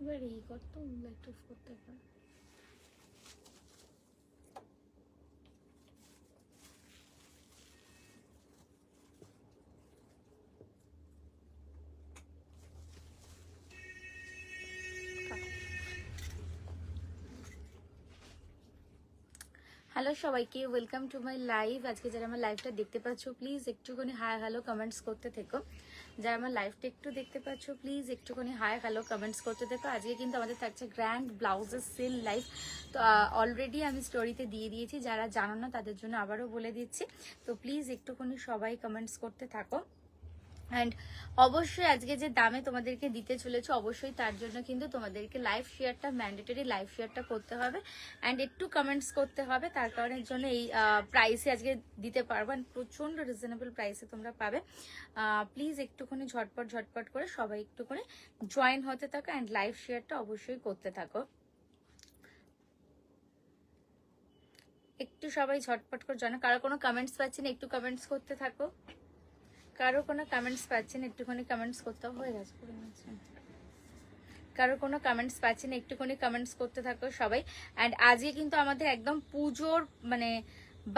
এবার এই করতো লাইট অফ করতে পারে। হ্যালো সবাইকে, ওয়েলকাম টু মাই লাইভ। আজকে যারা আমার লাইভটা দেখতে পাচ্ছ প্লিজ একটুখানি হাই হ্যালো কমেন্টস করতে থেকো। যারা আমার লাইভটা একটু দেখতে পাচ্ছ প্লিজ একটুখানি হাই হ্যালো কমেন্টস করতে থেকো। আজকে কিন্তু আমাদের থাকছে গ্র্যান্ড ব্লাউজের সেল লাইভ। তো অলরেডি আমি স্টোরিতে দিয়ে দিয়েছি, যারা জানো না তাদের জন্য আবারও বলে দিচ্ছি। তো প্লিজ একটুখানি সবাই কমেন্টস করতে থাকো। অ্যান্ড অবশ্যই আজকে যে দামে তোমাদেরকে দিতে চলেছে অবশ্যই তার জন্য কিন্তু তোমাদেরকে লাইভ শেয়ারটা ম্যান্ডেটরি লাইভ শেয়ারটা করতে হবে অ্যান্ড একটু কমেন্টস করতে হবে। তার কারণের জন্য এই প্রাইসে আজকে দিতে পারবো, অ্যান্ড প্রচণ্ড রিজনেবল প্রাইসে তোমরা পাবে। প্লিজ একটুখানি ঝটপট করে সবাই একটুখানি জয়েন হতে থাকো অ্যান্ড লাইভ শেয়ারটা অবশ্যই করতে থাকো। একটু সবাই ঝটপট করে জয়েন। কারো কোনো কমেন্টস পাচ্ছি না, একটু কমেন্টস করতে থাকো। কারো কোনো কমেন্টস পাচ্ছেন, একটুখানি কমেন্টস করতে হয়ে গেছে। কারো কোনো কমেন্টস পাচ্ছেন, একটুখানি কমেন্টস করতে থাকো সবাই। অ্যান্ড আজকে কিন্তু আমাদের একদম পুজোর মানে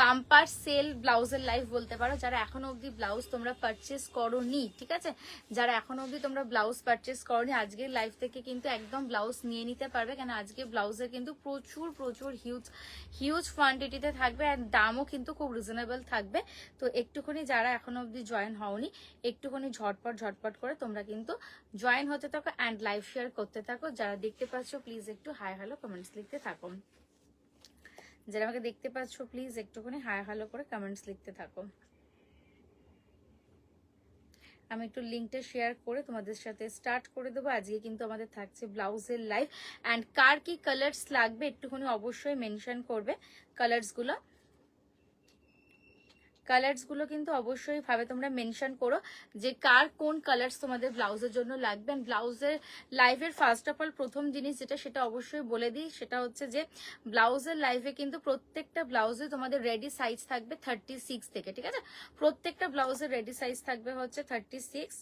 বাম্পার সেল ব্লাউজের লাইভ বলতে পারো। যারা এখনো অবধি ব্লাউজ তোমরা পারচেস করোনি, ঠিক আছে, যারা এখনো অবধি তোমরা ব্লাউজ পারচেস করোনি আজকের লাইভ থেকে কিন্তু একদম ব্লাউজ নিয়ে নিতে পারবে। কেন আজকে ব্লাউজের কিন্তু প্রচুর হিউজ কোয়ান্টিটিতে থাকবে অ্যান্ড দামও কিন্তু খুব রিজনেবল থাকবে। তো একটুখানি যারা এখনো অবধি জয়েন হওনি একটুখানি ঝটপট করে তোমরা কিন্তু জয়েন হতে থাকো অ্যান্ড লাইভ শেয়ার করতে থাকো। যারা দেখতে পাচ্ছ প্লিজ একটু হাই হ্যালো কমেন্টস লিখতে থাকো। যারা আমাকে দেখতে পাচ্ছ প্লিজ একটুখানি হাই হ্যালো করে কমেন্টস লিখতে থাকো। আমি একটু লিঙ্কটা শেয়ার করে তোমাদের সাথে স্টার্ট করে দেবো। আজকে কিন্তু আমাদের থাকছে ব্লাউজের লাইভ অ্যান্ড কার কি কালার্স লাগবে একটুখানি অবশ্যই মেনশন করবে। কালার্সগুলো কিন্তু অবশ্যই ভাবে তোমরা মেনশন করো যে কার কোন কালার্স তোমাদের ব্লাউজের জন্য লাগবে। ব্লাউজের লাইভের ফার্স্ট অফ অল প্রথম জিনিস যেটা সেটা অবশ্যই বলে দিই, সেটা হচ্ছে যে ব্লাউজের লাইভে কিন্তু প্রত্যেকটা ব্লাউজে তোমাদের রেডি সাইজ থাকবে 36 থেকে, ঠিক আছে। প্রত্যেকটা ব্লাউজের রেডি সাইজ থাকবে হচ্ছে 36।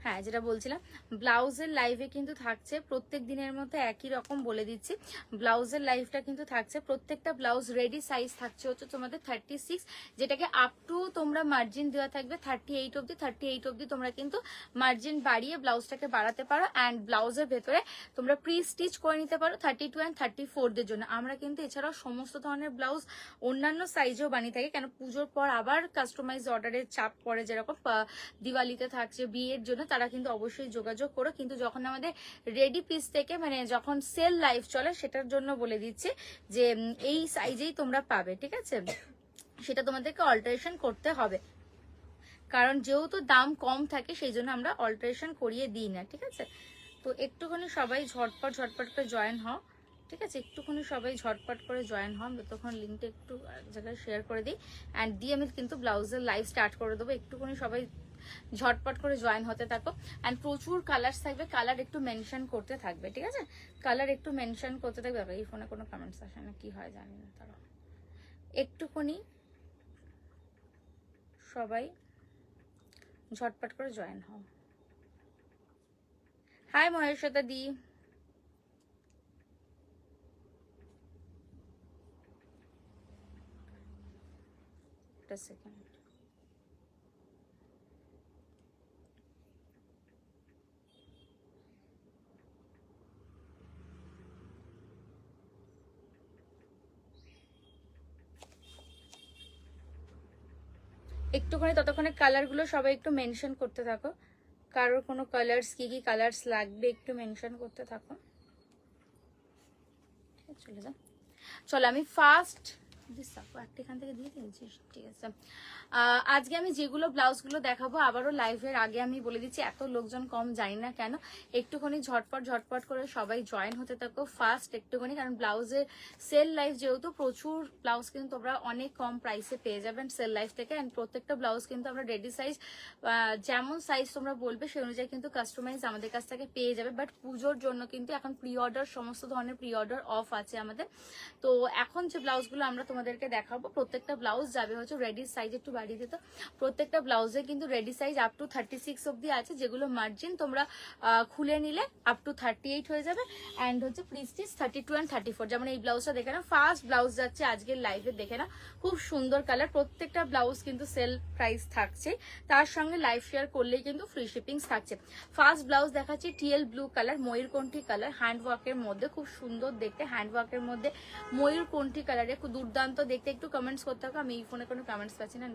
হ্যাঁ, যেটা বলছিলাম ব্লাউজের লাইভে কিন্তু থাকছে প্রত্যেক দিনের মধ্যে একই রকম বলে দিচ্ছি। ব্লাউজের লাইভটা কিন্তু থাকছে প্রত্যেকটা ব্লাউজ রেডি সাইজ থাকছে হচ্ছে তোমাদের 36, যেটাকে আপ টু তোমরা মার্জিন দেওয়া থাকবে 38 অব্দি তোমরা কিন্তু মার্জিন বাড়িয়ে ব্লাউজটাকে বাড়াতে পারো। অ্যান্ড ব্লাউজের ভেতরে তোমরা প্রি স্টিচ করে নিতে পারো 32 অ্যান্ড 34 জন্য। আমরা কিন্তু এছাড়াও সমস্ত ধরনের ব্লাউজ অন্যান্য সাইজেও বানিয়ে থাকি, কেন পুজোর পর আবার কাস্টমাইজ অর্ডারের চাপ পড়ে, যেরকম দিওয়ালিতে থাকছে, বিয়ের জন্য, তারা কিন্তু অবশ্যই যোগাযোগ করো। কিন্তু যখন আমাদের রেডি পিস থেকে মানে যখন সেল লাইভ চলে সেটার জন্য বলে দিচ্ছি যে এই সাইজেই তোমরা পাবে, ঠিক আছে। সেটা তোমাদেরকে অল্টারেশন করতে হবে, কারণ যেহেতু দাম কম থাকে সেই জন্য আমরা অল্টারেশন করিয়ে দিই না, ঠিক আছে। তো একটুখানি সবাই ঝটপট করে জয়েন হও, ঠিক আছে। একটুখানি সবাই ঝটপট করে জয়েন হন। তখন লিঙ্কটা একটু এক জায়গায় শেয়ার করে দিই অ্যান্ড দিয়ে আমি কিন্তু ব্লাউজের লাইভ স্টার্ট করে দেবো। একটুখানি সবাই ঝটপট করে জয়েন হতে থাকো অ্যান্ড প্রচুর কালার থাকবে, কালার একটু মেনশন করতে থাকবে, ঠিক আছে। কালার একটু মেনশন করতে থাকবে। এই ফোনে কোনো কমেন্টস আসে না, কি হয় জানি না, তারা একটুখানি সবাই ঝটপট করে জয়েন হও। হাই মহেশ্বতা দি, একটা সেকেন্ড। একটুখানি ততক্ষণে কালারগুলো সবাই একটু মেনশন করতে থাকো। কারোর কোনো কালার্স কি কালার্স লাগবে একটু মেনশন করতে থাকো। চলে যা, চলো আমি ফার্স্ট একটা এখান থেকে দিয়ে দিয়েছিস, ঠিক আছে। আজকে আমি যেগুলো ব্লাউজগুলো দেখাবো আবারও লাইভের আগে আমি বলে দিচ্ছি, এত লোকজন কম জানি না কেন, একটুখানি ঝটপট করে সবাই জয়েন হতে থাকো ফার্স্ট একটুখানি, কারণ ব্লাউজের সেল লাইফ যেহেতু প্রচুর ব্লাউজ কিন্তু তোমরা অনেক কম প্রাইসে পেয়ে যাবেন সেল লাইফ থেকে। অ্যান্ড প্রত্যেকটা ব্লাউজ কিন্তু আমরা রেডি সাইজ, যেমন সাইজ তোমরা বলবে সেই অনুযায়ী কিন্তু কাস্টমাইজ আমাদের কাছ থেকে পেয়ে যাবে। বাট পুজোর জন্য কিন্তু এখন প্রি অর্ডার, সমস্ত ধরনের প্রি অর্ডার অফ আছে আমাদের। তো এখন যে ব্লাউজগুলো আমরা তোমাদেরকে দেখাবো প্রত্যেকটা ব্লাউজ যাবে হচ্ছে রেডি সাইজ, একটু বাড়িয়ে দিত, প্রত্যেকটা ব্লাউজে কিন্তু রেডি সাইজ আপ টু 36 অব্দি আছে, যেগুলো মার্জিন তোমরা খুলে নিলে আপ টু 38 হয়ে যাবে। অ্যান্ড হচ্ছে প্রিস্টিজ 32 অ্যান্ড 34। যেমন এই ব্লাউজটা দেখে না, ফার্স্ট ব্লাউজ যাচ্ছে আজকের লাইভে, দেখে না খুব সুন্দর কালার, প্রত্যেকটা ব্লাউজ কিন্তু সেল প্রাইস থাকছে, তার সঙ্গে লাইভ শেয়ার করলেই কিন্তু ফ্রি শিপিং থাকছে। ফার্স্ট ব্লাউজ দেখাচ্ছি টিএল ব্লু কালার, ময়ূরকণ্ঠী কালার, হ্যান্ড ওয়ার্কের মধ্যে, খুব সুন্দর দেখতে, হ্যান্ড ওয়ার্কের মধ্যে ময়ূরকণ্ঠী কালারে, খুব দুর্দান্ত দেখতে। একটু কমেন্টস করতে হবে, আমি এই ফোনে কোনো কমেন্টস পাচ্ছি না,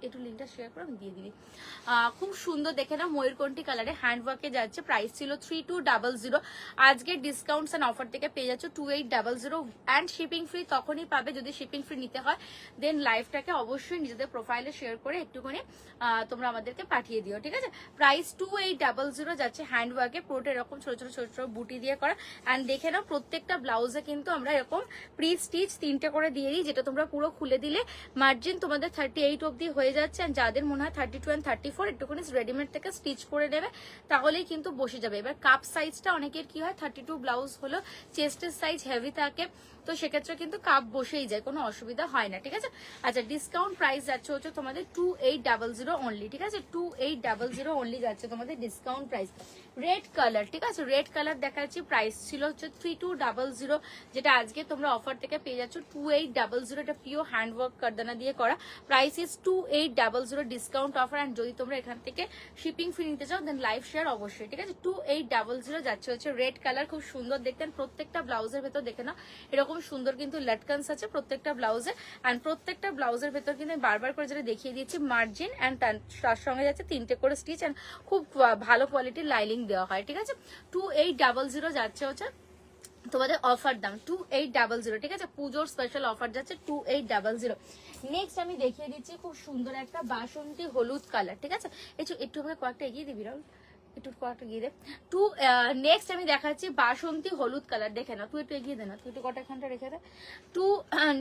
একটু লিঙ্কটা শেয়ার করে আমি দিয়ে দিই। খুব সুন্দর দেখে না ময়ূরকণ্ঠী কালারে হ্যান্ড ওয়ার্কে যাচ্ছে, প্রাইস ছিল 3200, আজকে ডিসকাউন্টস এন্ড অফার থেকে পেয়ে যাচ্ছে 2800। অ্যান্ড শিপিং ফ্রি তখনই পাবে যদি শিপিং ফ্রি নিতে হয়, দেন লাইভটাকে অবশ্যই নিজেদের প্রোফাইলে শেয়ার করে একটুখানি তোমরা আমাদেরকে পাঠিয়ে দিও, ঠিক আছে। প্রাইস 2800 যাচ্ছে, হ্যান্ড ওয়ার্কে পুরোটা এরকম ছোট ছোট বুটি দিয়ে করা। অ্যান্ড দেখে নাও প্রত্যেকটা ব্লাউজে কিন্তু আমরা এরকম প্রি স্টিচ 3টে করে দিয়ে দিই, যেটা তোমরা পুরো খুলে দিলে মার্জিন তোমাদের 38 অব্দি হয়ে যাচ্ছে। আর যাদের মনে হয় 32 অ্যান্ড 34 একটুখানি রেডিমেড থেকে স্টিচ করে নেবে, তাহলেই কিন্তু বসে যাবে। এবার কাপ সাইজটা অনেকের কি হয়, 32 ব্লাউজ হলো চেস্টের সাইজ হেভি থাকে, তো সেক্ষেত্রে কিন্তু কাপ বসেই যায়, কোনো অসুবিধা হয় না, ঠিক আছে। আচ্ছা, ডিসকাউন্ট প্রাইস যাচ্ছে হচ্ছে তোমাদের 2800 অনলি, ঠিক আছে, 2800 অনলি যাচ্ছে তোমাদের ডিসকাউন্ট প্রাইস। রেড কালার, ঠিক আছে, রেড কালার দেখাচ্ছি, প্রাইস ছিল হচ্ছে 3200, যেটা আজকে তোমরা অফার থেকে পেয়ে যাচ্ছ 2800। এটা পিওর হ্যান্ডওয়ার্ক কারদানা দিয়ে করা, price is 2800 discount offer. And যদি তোমরা এখান থেকে শিপিং ফ্রি নিতে চাও দেন লাইভ শেয়ার অবশ্যই, ঠিক আছে। 2800 যাচ্ছে হচ্ছে রেড কালার, খুব সুন্দর দেখতেন। প্রত্যেকটা ব্লাউজের ভেতর দেখে না এরকম সুন্দর কিন্তু লাটকানস আছে প্রত্যেকটা ব্লাউজে। অ্যান্ড প্রত্যেকটা ব্লাউজের ভেতর কিন্তু আমি বারবার করে যেটা দেখিয়ে দিয়েছি মার্জিন, অ্যান্ড তার সঙ্গে যাচ্ছে 3টে করে স্টিচ, অ্যান্ড খুব ভালো কোয়ালিটির লাইলিং দেওয়া হয়, ঠিক আছে। 2800 যাচ্ছে হচ্ছে তোমাদের অফার দাম 2800, ঠিক আছে, পুজোর স্পেশাল অফার যাচ্ছে 2800। নেক্সট আমি দেখিয়ে দিচ্ছি খুব সুন্দর একটা বাসন্তী হলুদ কালার, ঠিক আছে, একটু আমাকে কয়েকটা এগিয়ে দিবি রাহুল, একটু কয়েকটা গিয়ে দে। নেক্সট আমি দেখাচ্ছি বাসন্তী হলুদ কালার, দেখে না, তুই একটু এগিয়ে দে না, তুই একটু কটা খানটা রেখে দে।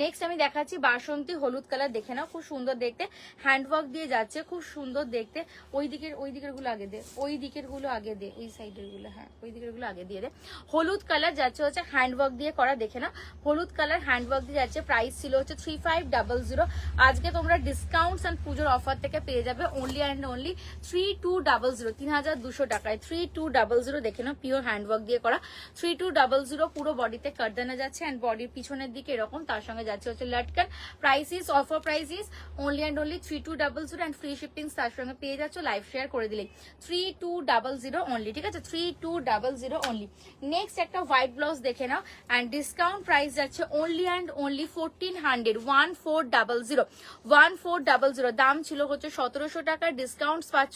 নেক্সট আমি দেখাচ্ছি বাসন্তী হলুদ কালার, দেখে নাও খুব সুন্দর দেখতে, হ্যান্ডওয়ার্ক দিয়ে যাচ্ছে, খুব সুন্দর দেখতে। ওই দিকের গুলো আগে দে, ওই দিকের গুলো আগে দে, এই সাইডের গুলো, হ্যাঁ ওই দিকের গুলো আগে দিয়ে দে। হলুদ কালার যাচ্ছে হচ্ছে হ্যান্ডওয়ার্ক দিয়ে করা, দেখে না হলুদ কালার হ্যান্ডওয়ার্ক দিয়ে যাচ্ছে, প্রাইস ছিল হচ্ছে 3500, আজকে তোমরা ডিসকাউন্টস এন্ড পুজোর অফার থেকে পেয়ে যাবে অনলি অ্যান্ড অনলি 3200, 3200 টাকায় 3200, দেখে নাও পিওর হ্যান্ডওয়ার্ক দিয়ে করা 3200, পুরো বডিতে কারদানা যাচ্ছে, এন্ড বডির পিছনের দিকে এরকম, তার সঙ্গে যাচ্ছে হচ্ছে লাটকান। Price is offer price is only and only 3200, and free shipping তার সঙ্গে পেয়ে যাচ্ছ লাইভ শেয়ার করে দিলে 3200 অনলি, ঠিক আছে, 3200 অনলি। নেক্সট একটা হোয়াইট ব্লাউজ দেখে নাও, এন্ড ডিসকাউন্ট প্রাইস যাচ্ছে অনলি অ্যান্ড অনলি 1400, 1400, দাম ছিল হচ্ছে 1700 টাকা, ডিসকাউন্ট পাচ্ছ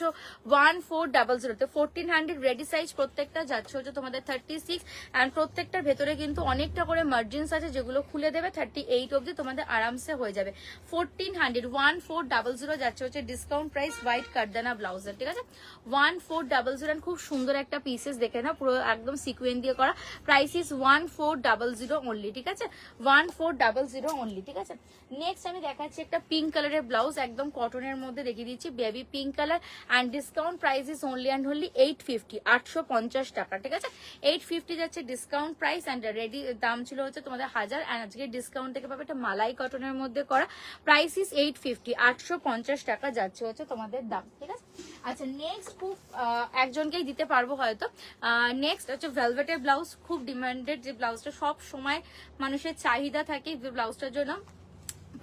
1400 তে 1400 রেডি সাইজ, প্রত্যেকটা যাচ্ছে হচ্ছে তোমাদের 36, এন্ড প্রত্যেকটার ভেতরে কিন্তু অনেকটা করে মার্জিনস আছে, যেগুলো খুলে দেবে 38 অব্দি তোমাদের আরামসে হয়ে যাবে। 1400 যাচ্ছে হচ্ছে ডিসকাউন্ট প্রাইস হোয়াইট কারদানা ব্লাউজের, ঠিক আছে, 1400, এন্ড খুব সুন্দর একটা পিসেস দেখে না, পুরো একদম সিকুয়েন্স দিয়ে করা, প্রাইস ইজ 1400 অনলি, ঠিক আছে, 1400 অনলি, ঠিক আছে। নেক্সট আমি দেখাচ্ছি একটা পিঙ্ক কালারের ব্লাউজ, একদম কটনের মধ্যে দেখিয়ে দিচ্ছি, baby pink colour, and discount price is only and only 850, 850 টাকা, ঠিক আছে, 850 যাচ্ছে ডিসকাউন্ট প্রাইস, অ্যান্ড রেডি দাম ছিল হচ্ছে তোমাদের 1000, অ্যান্ড আজকে ডিসকাউন্ট থেকে পাবে এটা মালাই কটনের মধ্যে করা, প্রাইস ইজ 850, 850 টাকা যাচ্ছে হচ্ছে তোমাদের দাম, ঠিক আছে। আচ্ছা, নেক্সট খুব একজনকেই দিতে পারবো হয়তো, নেক্সট হচ্ছে ভেলভেটের ব্লাউজ, খুব ডিমান্ডেড যে ব্লাউজটা, সব সময় মানুষের চাহিদা থাকে ব্লাউজটার জন্য,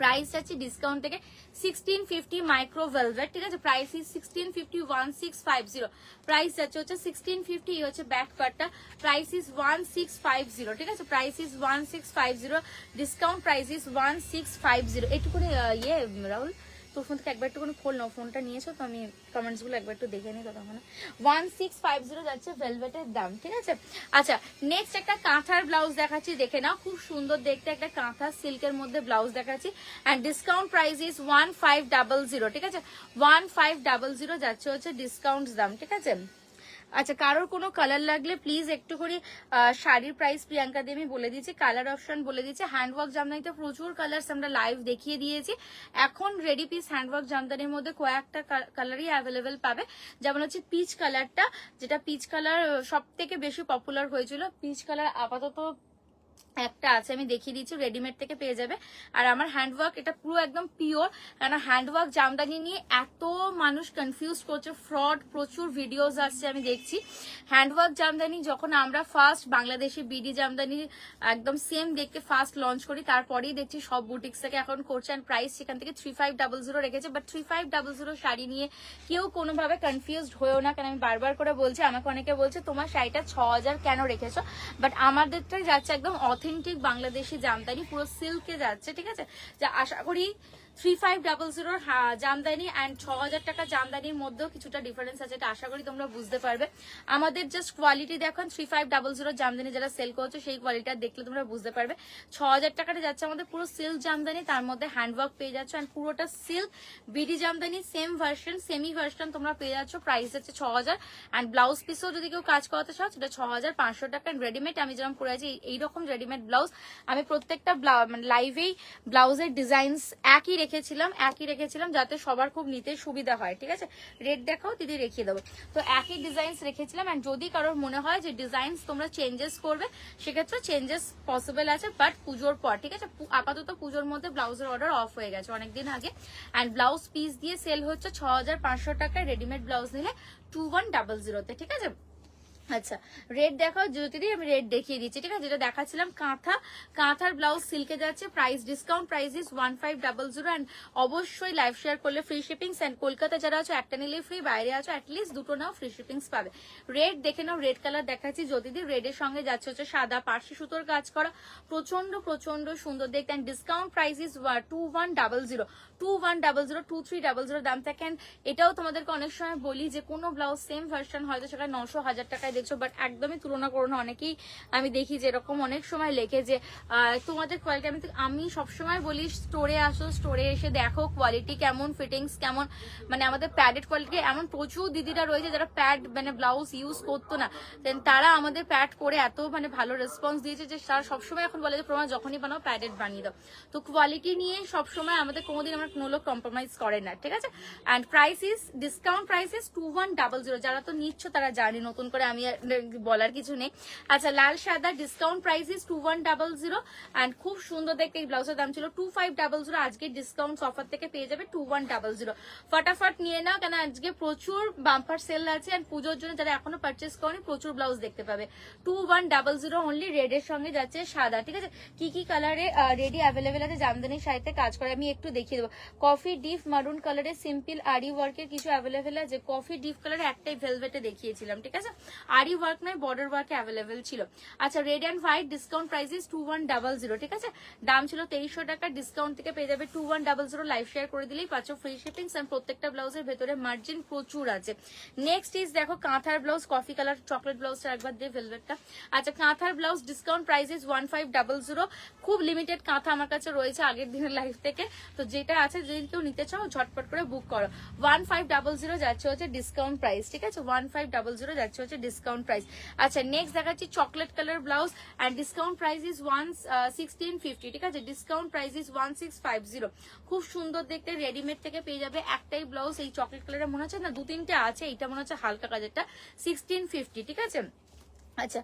প্রাইস আছে ডিসকাউন্ট থেকে 1650 মাইক্রো ভেলভেট, ঠিক আছে, প্রাইস ইজ 1650, 1650, প্রাইস আছে হচ্ছে 1650, এই হচ্ছে ব্যাক পার্টটা, প্রাইস ইজ 1650, ঠিক আছে, price is 1650, discount price is 1650, একটু করে রাহুল তোর ফোন থেকে একবার একটু কোনো খোল নাও, ফোনটা নিয়েছো তো, আমি কমেন্টসগুলো একবার একটু দেখে নিই ততক্ষণ। 1650 যাচ্ছে ভেলভেটের দাম, ঠিক আছে। আচ্ছা নেক্সট একটা কাঁথার ব্লাউজ দেখাচ্ছি, দেখে নাও, খুব সুন্দর দেখতে একটা কাঁথা সিল্কের মধ্যে ব্লাউজ দেখাচ্ছি অ্যান্ড ডিসকাউন্ট প্রাইস ইজ 1500, ঠিক আছে। 1500 যাচ্ছে হচ্ছে ডিসকাউন্ট দাম, ঠিক আছে। আচ্ছা কারোর কোনো কালার লাগলে প্লিজ একটু করে শাড়ির প্রাইস প্রিয়াঙ্কা দিয়ে আমি বলে দিচ্ছি, কালার অপশন বলে দিচ্ছি। হ্যান্ডওয়ার্ক জামদানিতে প্রচুর কালার্স আমরা লাইভ দেখিয়ে দিয়েছি, এখন রেডি পিস হ্যান্ডওয়ার্ক জামদানির মধ্যে কয়েকটা কালারই অ্যাভেলেবেল পাবে, যেমন হচ্ছে পিচ কালারটা, যেটা পিচ কালার সব থেকে বেশি পপুলার হয়েছিল। পিচ কালার আপাতত একটা আছে, আমি দেখিয়ে দিচ্ছি, রেডিমেড থেকে পেয়ে যাবে। আর আমার হ্যান্ডওয়ার্ক এটা পুরো একদম পিওর, কারণ হ্যান্ডওয়ার্ক জামদানি নিয়ে এত মানুষ কনফিউজ করছে, ফ্রড প্রচুর ভিডিওস আসছে আমি দেখছি। হ্যান্ডওয়ার্ক জামদানি যখন আমরা ফার্স্ট বাংলাদেশি বিডি জামদানি একদম সেম দেখতে ফার্স্ট লঞ্চ করি, তারপরেই দেখছি সব বুটিক্স থেকে এখন করছে, অ্যান্ড প্রাইস সেখান থেকে 3500 রেখেছে। বাট 3500 শাড়ি নিয়ে কেউ কোনোভাবে কনফিউজড হয়েও না, কারণ আমি বারবার করে বলছি, আমাকে অনেকে বলছে তোমার শাড়িটা 6000 কেন রেখেছো, বাট আমাদেরটাই যাচ্ছে একদম অথেন্টিক বাংলাদেশি জামদানি, পুরো সিল্কে যাচ্ছে, ঠিক আছে। যা আশা করি 3500 জামদানি অ্যান্ড 6000 টাকা জামদানির মধ্যেও কিছুটা ডিফারেন্স আছে, এটা আশা করি তোমরা বুঝতে পারবে। আমাদের জাস্ট কোয়ালিটি দেখুন, 3500 জামদানি যারা সেল করছে সেই কোয়ালিটি দেখলে তোমরা বুঝতে পারবে। 6000 টাকাটা যাচ্ছে আমাদের পুরো সিল্ক জামদানি, তার মধ্যে হ্যান্ডওয়ার্ক পেয়ে যাচ্ছ, অ্যান্ড পুরোটা silk BD Jamdani same version, semi version তোমরা পেয়ে যাচ্ছ, প্রাইস যাচ্ছে 6000। অ্যান্ড ব্লাউজ পিসও যদি কেউ কাজ করাতে চাও সেটা 6500 টাকা। অ্যান্ড রেডিমেড আমি যেরকম করে আছি এইরকম রেডিমেড ব্লাউজ আমি প্রত্যেকটা লাইভেই ব্লাউজের ডিজাইনস একই রেখেছিলাম যাতে সবার খুব নিতে সুবিধা হয়, ঠিক আছে। রেড দেখাও দিদি, রেখে দেবো, তো একই ডিজাইনস রেখেছিলাম। অ্যান্ড যদি কারোর মনে হয় যে ডিজাইনস তোমরা চেঞ্জেস করবে সেক্ষেত্রে চেঞ্জেস পসিবল আছে, বাট পুজোর পর, ঠিক আছে। আপাতত পুজোর মধ্যে ব্লাউজের অর্ডার অফ হয়ে গেছে অনেকদিন আগে। অ্যান্ড ব্লাউজ পিস দিয়ে সেল হচ্ছে 6500 টাকায়, রেডিমেড ব্লাউজ নিলে 2100-তে, ঠিক আছে। আচ্ছা রেড দেখাও যদি, আমি রেড দেখিয়ে দিচ্ছি, ঠিক আছে। যেটা দেখাচ্ছিলাম কাঁথার ব্লাউজ সিল্কে যাচ্ছে, price discount price is 1500। And অবশ্যই লাইভ শেয়ার করলে ফ্রি শিপিংস, অ্যান্ড কলকাতা যারা আছো একটা নিলে ফ্রি, বাইরে আছো অ্যাটলিস্ট দুটো নাও ফ্রি শিপিংস পাবে। রেড দেখে নাও, রেড কালার দেখাচ্ছি জ্যোতিদি, রেডের সঙ্গে যাচ্ছে হচ্ছে সাদা পার্সি সুতোর কাজ করা, প্রচন্ড সুন্দর দেখতে। অ্যান্ড ডিসকাউন্ট প্রাইস ইজ 2100, 2300 দাম থাকে। এটাও তোমাদেরকে অনেক সময় বলি যে কোনো ব্লাউজ সেম ভার্সন হয়তো সেটা 900-1000 টাকায় দেখছো, বাট একদমই তুলনা করো না। অনেকেই আমি দেখি যে এরকম অনেক সময় লেখে যে তোমাদের কোয়ালিটি, আমি সবসময় বলি স্টোরে আসো, স্টোরে এসে দেখো কোয়ালিটি কেমন, ফিটিংস কেমন, মানে আমাদের প্যাডেড কোয়ালিটি। এমন প্রচুর দিদিরা রয়েছে যারা প্যাড মানে ব্লাউজ ইউজ করতো না, দেন তারা আমাদের প্যাড করে এত মানে ভালো রেসপন্স দিয়েছে যে তারা সবসময় এখন বলে যে প্রমাণ যখনই বানাও প্যাডেড বানিয়ে দাও। তো কোয়ালিটি নিয়ে সবসময় আমাদের কোনোদিন আমরা কোনো লোক কম্প্রোমাইজ করে না, ঠিক আছে। And price is discount price is 2100, যারা তো নিচ্ছ তারা জানি, নতুন করে আমি বলার কিছু নেই। আচ্ছা লাল সাদা ডিসকাউন্ট প্রাইস ইজ 2100। অ্যান্ড খুব সুন্দর দেখতে এই ব্লাউজের দাম ছিল 2500, আজকে ডিসকাউন্ট অফার থেকে পেয়ে যাবে 2100। ফটাফট নিয়ে নাও, কেন আজকে প্রচুর বাম্পার সেল আছে, অ্যান্ড পুজোর জন্য যারা এখনো পারচেস করেনি প্রচুর ব্লাউজ দেখতে পাবে। 2100 অনলি, রেডের সঙ্গে যাচ্ছে সাদা, ঠিক আছে। কি কি কালারে রেডি অ্যাভেলেবেল আছে জামদানির শাড়িতে কাজ করে আমি একটু দেখিয়ে দেবো। কফি ডিপ মারুন কালারে সিম্পল আরি ওয়ার্কের কিছু অ্যাভেলেবেল আছে, কফি ডিপ কালারে একটাই ভেলভেটে দেখিয়েছিলাম, ঠিক আছে। আরি ওয়ার্ক নয়, বর্ডার ওয়ার্কে অ্যাভেলেবেল ছিল। আচ্ছা red and white discount price is 2100, ঠিক আছে। দাম ছিল 2300 টাকা, ডিসকাউন্ট থেকে পেয়ে যাবে 2100। লাইভ শেয়ার করে দিলেই পাচ্ছ ফ্রি শিপিংস, এন্ড প্রত্যেকটা ব্লাউজের ভেতরে মার্জিন প্রচুর আছে। নেক্সট ইজ দেখো কাঁথার ব্লাউজ, কফি কালার চকলেট ব্লাউজটা একবার দিয়ে ভেলভেটটা। আচ্ছা কাঁথার ব্লাউজ ডিসকাউন্ট প্রাইস ইজ 1500। খুব লিমিটেড কাঁথা আমার কাছে রয়েছে আগের দিনের লাইভ থেকে, তো যেটা আছে যদি কেউ নিতে চাও ঝটপট করে বুক করো। 1500 যাচ্ছে হচ্ছে ডিসকাউন্ট প্রাইস, ঠিক আছে। 1500 যাচ্ছে হচ্ছে ডিসকাউন্ট প্রাইস। আচ্ছা নেক্সট দেখাচ্ছি chocolate colour blouse, and discount price is 1650, ঠিক আছে। Discount price is 1650। খুব সুন্দর দেখতে, রেডিমেড থেকে পেয়ে যাবে একটাই ব্লাউজ এই চকলেট কালারের, মনে হচ্ছে না 2-3টে আছে, এটা মনে হচ্ছে হালকা কাজেরটা, 1650, ঠিক আছে। আচ্ছা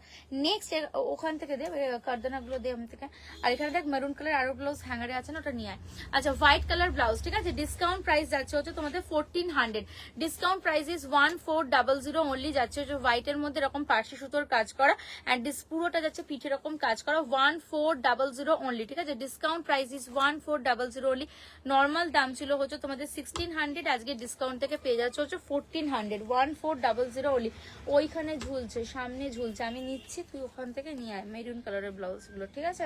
নেক্সট ওখান থেকে দে কারদানা গুলো দে আমি থেকে। আর এখানে দেখ মেরুন কালার আরো ব্লাউজ হ্যাঙ্গারে আছে না, ওটা নিয়ে আয়। আচ্ছা হোয়াইট কালার ব্লাউজ, ঠিক আছে। ডিসকাউন্ট প্রাইস যাচ্ছে হচ্ছে তোমাদের 1400, ডিসকাউন্ট প্রাইস ইজ 1400 অনলি, যাচ্ছে হচ্ছে হোয়াইট এর মধ্যে এরকম পার্সি সুতোর কাজ করা, অ্যান্ড পুরোটা যাচ্ছে পিঠে এরকম কাজ করা, 1400 অনলি, ঠিক আছে। Discount price is 1400 only. Normal দাম ছিল হচ্ছে তোমাদের 1600, আজকে ডিসকাউন্ট থেকে পেয়ে যাচ্ছে হচ্ছে 1400, 1400 অনলি। ওইখানে ঝুলছে, সামনে ঝুলছে, আমি নিচ্ছি, তুই ওখান থেকে নিয়ে আয় মেরুন কালারের ব্লাউজগুলো, ঠিক আছে।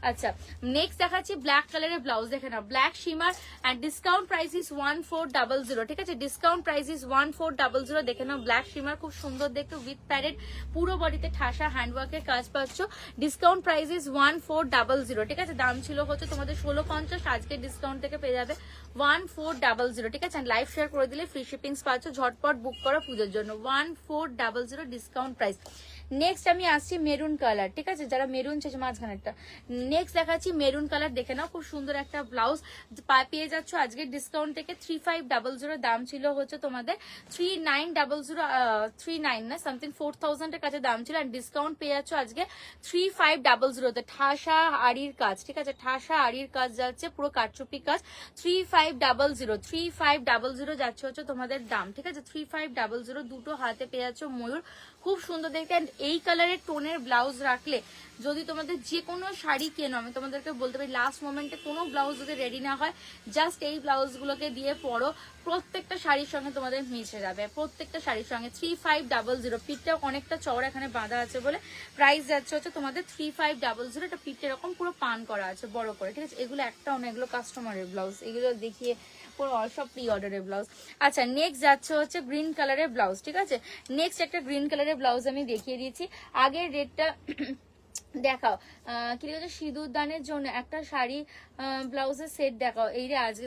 আচ্ছা নেক্সট দেখাচ্ছি ব্ল্যাক কালারের ব্লাউজ, দেখে না black shimmer and discount price ইস 1400, ঠিক আছে, ডিসকাউন্ট প্রাইস ইস 1400, দেখে নাও ব্ল্যাক শিমার খুব সুন্দর দেখতে উইথ প্যারেড, পুরো বডিতে ঠাসা হ্যান্ডওয়ার্কের কাজ পাচ্ছ, ডিসকাউন্ট প্রাইস ইস 1400, ঠিক আছে, দাম ছিল হচ্ছে তোমাদের 1650, আজকে ডিসকাউন্ট থেকে পেয়ে যাবে 1400, ঠিক আছে, লাইভ শেয়ার করে দিলে ফ্রি শিপিংস পাচ্ছ, ঝটপট বুক করা পুজোর জন্য 1400 ডিসকাউন্ট প্রাইস। নেক্সট আমি আসছি মেরুন কালার, ঠিক আছে, যারা মেরুন চাইছে মাঝখানেরটা। নেক্সট দেখাচ্ছি মেরুন কালার, দেখে নাও খুব সুন্দর একটা ব্লাউজ পেয়ে যাচ্ছ আজকে ডিসকাউন্ট থেকে 3500, দাম ছিল হচ্ছে তোমাদের 3900, না সামথিং 4000 এর কাছে দাম ছিল, এন্ড ডিসকাউন্ট পেয়ে যাচ্ছ আজকে 3500 ঠাসা আড়ির কাজ, ঠিক আছে, ঠাসা আড়ির কাজ যাচ্ছে, পুরো কাটচুপি কাজ 3500 যাচ্ছে হচ্ছে তোমাদের দাম, ঠিক আছে, 3500, দুটো হাতে পেয়ে যাচ্ছ ময়ূর, খুব সুন্দর দেখতে। এই কালারের টোনের ব্লাউজ রাখলে যদি তোমাদের যে কোনো শাড়ি কেনো, আমি তোমাদেরকে বলতে পারি লাস্ট মোমেন্টে কোনো ব্লাউজ যদি রেডি না হয়, জাস্ট এই ব্লাউজগুলোকে দিয়ে পরো, প্রত্যেকটা শাড়ির সঙ্গে তোমাদের মিশে যাবে, প্রত্যেকটা শাড়ির সঙ্গে। 3500, পিঠটা অনেকটা চওড়া এখানে বাঁধা আছে বলে প্রাইস যাচ্ছে হচ্ছে তোমাদের 3500, এটা পিঠটা এরকম পুরো পান করা আছে বড় করে, ঠিক আছে, এগুলো একটাও না, এগুলো কাস্টমারের ব্লাউজ, এগুলো দেখিয়ে পুরো সব প্রি অর্ডারের ব্লাউজ। আচ্ছা নেক্সট যাচ্ছে হচ্ছে গ্রিন কালারের ব্লাউজ, ঠিক আছে, নেক্সট একটা গ্রিন কালারের ব্লাউজ আমি দেখিয়ে দিয়েছি, আগের রেটটা দেখাও, কি লিখেছে সিঁদুর দানের জন্য একটা শাড়ি ব্লাউজের সেট দেখাও, এই রে আজকে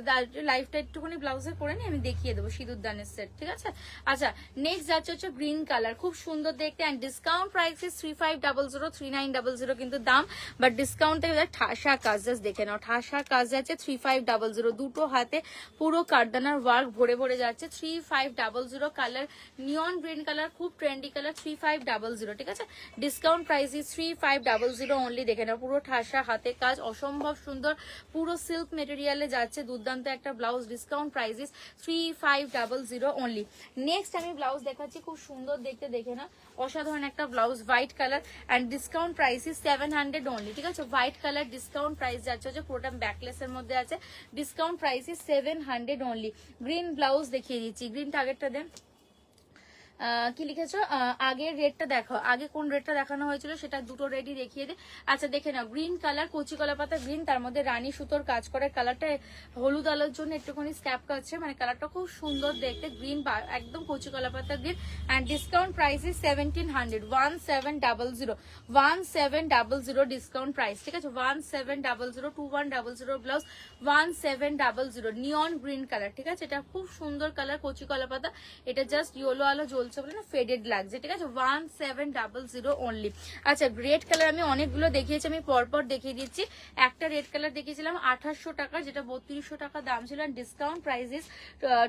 লাইফটা একটুখানি ব্লাউজে করে নি, আমি দেখিয়ে দেবো সিঁদুর দানের সেট, ঠিক আছে। আচ্ছা নেক্সট যাচ্ছে হচ্ছে গ্রিন কালার, খুব সুন্দর দেখতে, অ্যান্ড ডিসকাউন্ট প্রাইস ইস 3500, 3900 কিন্তু দাম, বাট ডিসকাউন্ট থেকে ঠাসা কাজ, জাস্ট দেখে নাও ঠাসা কাজ যাচ্ছে 3500, দুটো হাতে পুরো কারদানার ওয়ার্ক ভরে ভরে যাচ্ছে, 3500 কালার, নিয়ন গ্রিন কালার, খুব ট্রেন্ডি কালার, 3500, ঠিক আছে, ডিসকাউন্ট প্রাইস ইস 3500 অনলি, দেখে নাও পুরো ঠাসা হাতে কাজ, অসম্ভব সুন্দর, পুরো সিল্ক মেটেরিয়ালে যাচ্ছে, দুর্দান্ত একটা ব্লাউজ, ডিসকাউন্ট প্রাইস ইস 3500 অনলি। নেক্সট আমি ব্লাউজ দেখাচ্ছি, খুব সুন্দর দেখতে, দেখে না অসাধারণ একটা blouse, white colour, and discount price is 700 only, ঠিক আছে, হোয়াইট কালার, ডিসকাউন্ট প্রাইস যাচ্ছে হচ্ছে পুরোটা ব্যাকলেসের মধ্যে আছে, ডিসকাউন্ট প্রাইস ইস 700 অনলি। গ্রিন ব্লাউজ দেখিয়ে দিচ্ছি, গ্রিন টার্গেটটা দেন, কি লিখেছো, আগের রেটটা দেখো, আগে কোন রেটটা দেখানো হয়েছিল সেটা দুটো রেডি দেখিয়ে দে। আচ্ছা দেখে নাও গ্রিন কালার, কচি কলা পাতা গ্রিন, তার মধ্যে রানী সুতোর কাজ করে, কালারটা হলুদ আলোর জন্য একটুখানি স্ক্যাপ কাটছে, মানে কালারটা খুব সুন্দর দেখতে, গ্রিন একদম কচি কলা পাতা green, and discount price is 1700, 1700 discount price, ঠিক আছে, 1700, 2100 ব্লাউজ, 1700, নিয়ন গ্রিন কালার, ঠিক আছে, এটা খুব সুন্দর কালার, কচি কলা পাতা, এটা জাস্ট ইয়েলো আলো জ্বলছে বলে না ফেডেড লাগছে, ঠিক আছে, 1700 অনলি। আচ্ছা রেড কালার আমি অনেকগুলো দেখিয়েছি, আমি পরপর দেখিয়ে দিচ্ছি, একটা রেড কালার দেখিয়েছিলাম 2800 টাকা, যেটা 3200 টাকা দাম ছিল, ডিসকাউন্ট প্রাইস ইস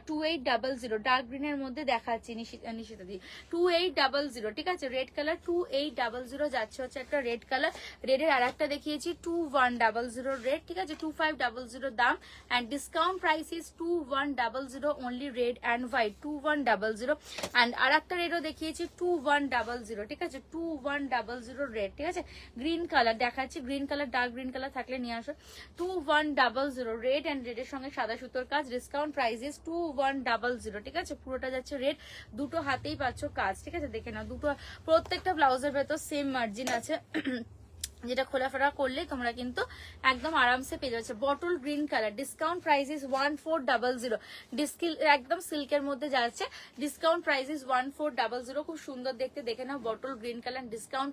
2800, ডার্ক গ্রিনের মধ্যে দেখাচ্ছি নিশিতা দি 2800, ঠিক আছে, রেড কালার 2800 যাচ্ছে হচ্ছে একটা রেড কালার, রেডের আর একটা দেখিয়েছি 2100 রেড, ঠিক আছে, 2500 দাম, and discount price is 2100 only, red and white 2100, and আর একটা রেডও দেখিয়েছি 2100, ঠিক আছে, 2100 রেড, ঠিক আছে, গ্রিন কালার দেখাচ্ছি, green colour dark green colour থাকলে নিয়ে আসো, 2100 রেড, অ্যান্ড রেডের সঙ্গে সাদা সুতোর কাজ, ডিসকাউন্ট প্রাইস ইস 2100, ঠিক আছে, পুরোটা যাচ্ছে রেড, দুটো হাতেই পাচ্ছ কাজ, ঠিক আছে, দেখে নাও দুটো, প্রত্যেকটা ব্লাউজের ভেতর সেম মার্জিন আছে, যেটা খোলাফেরা করলে তোমরা কিন্তু একদম আরামসে পেয়ে যাচ্ছে। Bottle green colour, discount price ইস 1400, একদম সিল্কের মধ্যে যাচ্ছে, ডিসকাউন্ট প্রাইস ইস 1400, খুব সুন্দর দেখতে, দেখে নাও বটল গ্রিন কালার, ডিসকাউন্ট,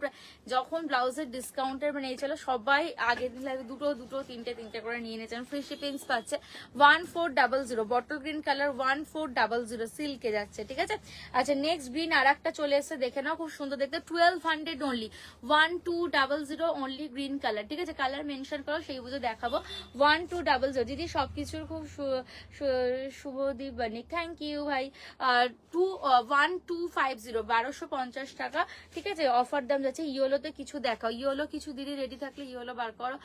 যখন ব্লাউজের ডিসকাউন্টের মানে এই চলো সবাই আগে দিন দুটো দুটো তিনটে তিনটে করে নিয়ে নিয়েছেন, ফ্রি শিপিংস পাচ্ছে, 1400 বটল গ্রিন কালার, 1400 সিল্কে যাচ্ছে, ঠিক আছে। আচ্ছা নেক্সট গ্রিন আর একটা চলে এসছে, দেখে নাও খুব সুন্দর দেখতে, 1200 অনলি, 1200 অনলি গ্রিন কালার, ঠিক আছে, কালার মেনশন করো সেই বুঝে দেখাবো, 1200, দিদি সবকিছুর খুব শুভদীপ বানিক, থ্যাংক ইউ ভাই, 1250, 1250 টাকা, ঠিক আছে, অফার দাম যাচ্ছে। ইয়েলোতে কিছু দেখাও, ইয়েলো কিছু দিদি রেডি থাকলে ইয়েলো বার করো,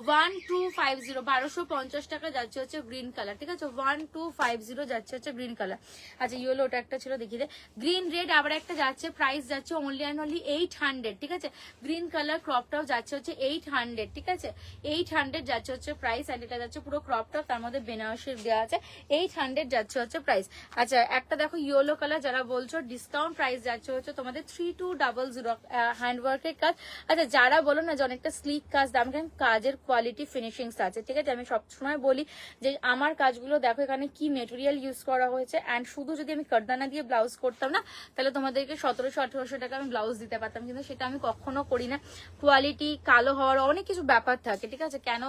1250, 1250 টাকা যাচ্ছে হচ্ছে গ্রিন কালার, ঠিক আছে, 1250 যাচ্ছে হচ্ছে গ্রিন কালার। আচ্ছা ইয়েলো ওটা একটা ছিল দেখিয়ে দে, গ্রিন রেড আবার একটা যাচ্ছে, প্রাইস যাচ্ছে অনলি অ্যান্ড অনলি 800, ঠিক আছে, গ্রিন কালার ক্রপটাও যাচ্ছে যাচ্ছে হচ্ছে 800, ঠিক আছে 800 যাচ্ছে হচ্ছে প্রাইস। অ্যান্ড এটা যাচ্ছে পুরো ক্রপ টপ, তার মধ্যে বেনারসির দেওয়া আছে, 800 যাচ্ছে হচ্ছে প্রাইস। আচ্ছা একটা দেখো ইয়েলো কালার, যারা বলছো ডিসকাউন্ট প্রাইস যাচ্ছে হচ্ছে তোমাদের 3200 হ্যান্ডওয়ার্কের কাজ। আচ্ছা যারা বলো না যে অনেকটা স্লিক কাজ, দাম কাজের কোয়ালিটি ফিনিশিংস আছে, ঠিক আছে আমি সবসময় বলি যে আমার কাজগুলো দেখো এখানে কি মেটেরিয়াল ইউজ করা হয়েছে। অ্যান্ড শুধু যদি আমি কারদানা দিয়ে ব্লাউজ করতাম না তাহলে তোমাদেরকে 1700-1800 টাকা আমি ব্লাউজ দিতে পারতাম, কিন্তু সেটা আমি কখনো করি না। কোয়ালিটি কালো হওয়ার অনেক কিছু ব্যাপার থাকে, ঠিক আছে কেন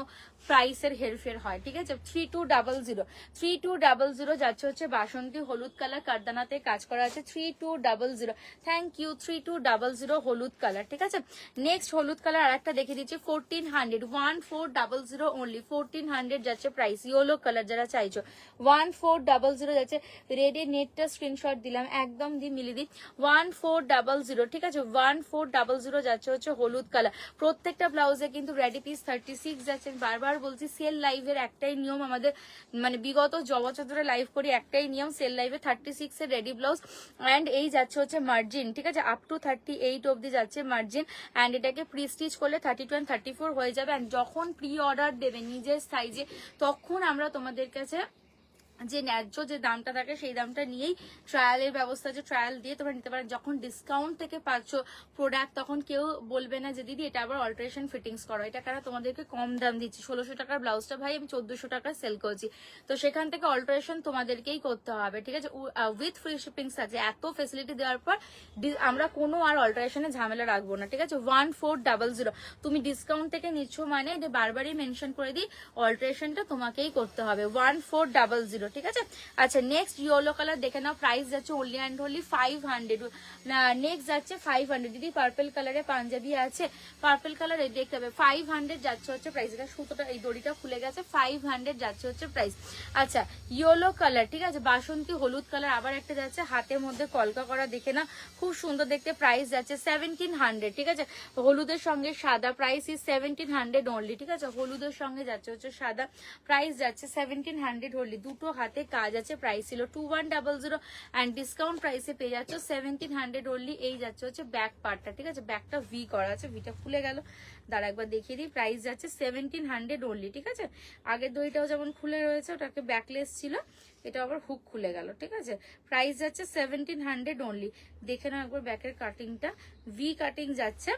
প্রাইসের হেরফের হয়, ঠিক আছে। 3200 যাচ্ছে হচ্ছে বাসন্তী হলুদ কালার, কারদানাতে কাজ করা আছে 3200। থ্যাংক ইউ 3200 হলুদ কালার, ঠিক আছে। নেক্সট হলুদ কালার আর একটা দেখে দিচ্ছি 1400, 1400 অনলি, 1400 যাচ্ছে প্রাইস। ইয়েলো কালার যারা চাইছো 1400 যাচ্ছে। রেডি নেটটা স্ক্রিনশট দিলাম, একদম মিলিয়ে দিই 1400, ঠিক আছে 1400 যাচ্ছে হচ্ছে হলুদ কালার। প্রত্যেকটা ব্লাউজে কিন্তু রেডি পিস 36 যাচ্ছে। বারবার বলছি সেল লাইভের একটাই নিয়ম, আমাদের মানে বিগত বছর ধরে লাইভ করি একটাই নিয়ম, সেল লাইভে 36 এর রেডি ব্লাউজ। অ্যান্ড এই যাচ্ছে হচ্ছে মার্জিন, ঠিক আছে আপ টু 38 অব্দি যাচ্ছে মার্জিন। অ্যান্ড এটাকে প্রি স্টিচ করলে 32 and 34 হয়ে যাবে। অ্যান্ড যখন প্রি অর্ডার দেবে নিজের সাইজে তখন আমরা তোমাদের কাছে যে ন্যায্য যে দামটা থাকে সেই দামটা নিয়েই ট্রায়ালের ব্যবস্থা আছে, ট্রায়াল দিয়ে তোমরা নিতে পারো। যখন ডিসকাউন্ট থেকে পাচ্ছ প্রোডাক্ট তখন কেউ বলবে না যে দিদি এটা আবার অল্টারেশন ফিটিংস করো, এটা কারণ তোমাদেরকে কম দাম দিচ্ছি। 1600 টাকার ব্লাউজটা ভাই আমি 1400 টাকায় সেল করছি, তো সেখান থেকে অল্টারেশন তোমাদেরকেই করতে হবে, ঠিক আছে উইথ ফ্রি শিপিং আছে। এত ফেসিলিটি দেওয়ার পর আমরা কোনো আর অল্টারেশনে ঝামেলা রাখবো না, ঠিক আছে 1400। তুমি ডিসকাউন্ট থেকে নিচ্ছ মানে এটা বারবারই মেনশন করে দিই অল্টারেশনটা তোমাকেই করতে হবে 1400, ঠিক আছে। আচ্ছা নেক্সট ইয়েলো কালার দেখে নাও, প্রাইস যাচ্ছে অনলি অ্যান্ড অনলি 500। নেক্সট যাচ্ছে 500, দিদি পার্পল কালারে পাঞ্জাবি আছে, পার্পল কালারে দেখতে হবে 500 যাচ্ছে হচ্ছে প্রাইস। এটা সুতোটা এই দড়িটা খুলে গেছে, 500 যাচ্ছে হচ্ছে প্রাইস। আচ্ছা ইয়েলো কালার, ঠিক আছে বাসন্তী হলুদ কালার আবার একটা যাচ্ছে হাতের মধ্যে কলকা করা, দেখে না খুব সুন্দর দেখতে। প্রাইস যাচ্ছে 1700, ঠিক আছে হলুদের সঙ্গে সাদা, প্রাইস ইজ 1700 অনলি, ঠিক আছে হলুদের সঙ্গে যাচ্ছে হচ্ছে সাদা, প্রাইস যাচ্ছে 1700 অনলি। দুটো হাতে কাজ আছে, প্রাইস ছিল 2100 অ্যান্ড ডিসকাউন্ট প্রাইসে পেয়ে যাচ্ছে 1700 অনলি। এই যাচ্ছে হচ্ছে ব্যাক পার্টটা, ঠিক আছে ব্যাকটা ভি করা আছে, ভিটা খুলে গেল, দাঁড়া একবার দেখিয়ে দিই। প্রাইস যাচ্ছে 1700 অনলি, ঠিক আছে আগের দড়িটাও যেমন খুলে রয়েছে ওটাকে ব্যাকলেস ছিল, এটা আবার হুক খুলে গেল, ঠিক আছে প্রাইস যাচ্ছে 1700 অনলি। দেখে নাও একবার ব্যাকের কাটিংটা, ভি কাটিং যাচ্ছে,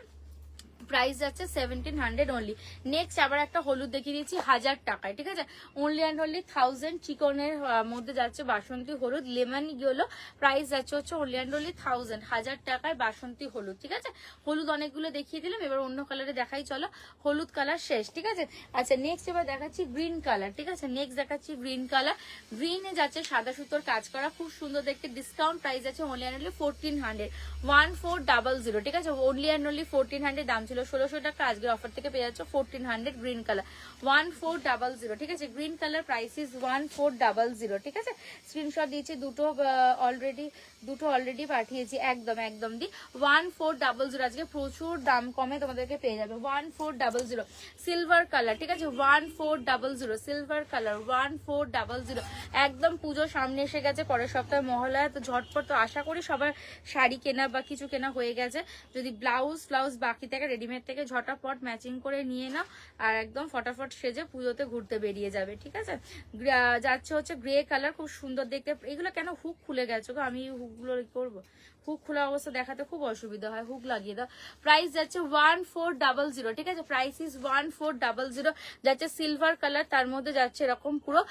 প্রাইস যাচ্ছে 1700 অনলি। নেক্সট আবার একটা হলুদ দেখিয়ে দিচ্ছি 1000 টাকায়, ঠিক আছে অনলি অ্যান্ড অনলি 1000 চিকনের মধ্যে যাচ্ছে বাসন্তী হলুদ লেমন ইয়েলো, প্রাইস যাচ্ছে হচ্ছে অনলি অ্যান্ড অনলি 1000 টাকায় বাসন্তী হলুদ, ঠিক আছে হলুদ অনেকগুলো দেখিয়ে দিলাম, এবার অন্য কালারে দেখাই চলো। হলুদ কালার শেষ, ঠিক আছে। আচ্ছা নেক্সট এবার দেখাচ্ছি গ্রিন কালার, ঠিক আছে নেক্সট দেখাচ্ছি গ্রিন কালার। গ্রিনে যাচ্ছে সাদা সুতোর কাজ করা, খুব সুন্দর দেখতে। ডিসকাউন্ট প্রাইস আছে অনলি অ্যান্ড অনলি 1400, 1400, ঠিক আছে অনলি অ্যান্ড অনলি 1400, দাম ছিল 1600 টাকা, আজকের অফার থেকে পেয়ে যাচ্ছে 1400। গ্রিন কালার 1400, ঠিক আছে গ্রিন কালার প্রাইস ইজ 1400, ঠিক আছে স্ক্রিনশট দিয়েছি, দুটো অলরেডি পাঠিয়েছি, একদম একদম দি 1400। আজকে প্রচুর দাম কমে তোমাদেরকে পেয়ে যাবে 1400। সিলভার কালার, ঠিক আছে 1400, সিলভার কালার 1400। একদম পুজো সামনে এসে গেছে, পরের সপ্তাহে মহালয়া, তো ঝটপট তো আশা করি সবার শাড়ি কেনা বা কিছু কেনা হয়ে গেছে। যদি ব্লাউজ বাকি থেকে রেডিমেড থেকে ঝটাপট ম্যাচিং করে নিয়ে নাও আর একদম ফটাফট সেজে পুজোতে ঘুরতে বেরিয়ে যাবে, ঠিক আছে। যাচ্ছে হচ্ছে গ্রে কালার, খুব সুন্দর দেখতে। এগুলো কেন হুক খুলে গেছে গো, আমি হুকগুলো করবো, হুক খোলা অবস্থা দেখাতে খুব অসুবিধা হয়, হুক লাগিয়ে দাও। প্রাইস যাচ্ছে 1400, ঠিক আছে প্রাইস ইজ 1400 যাচ্ছে। সিলভার কালার, তার মধ্যে যাচ্ছে এরকম পুরো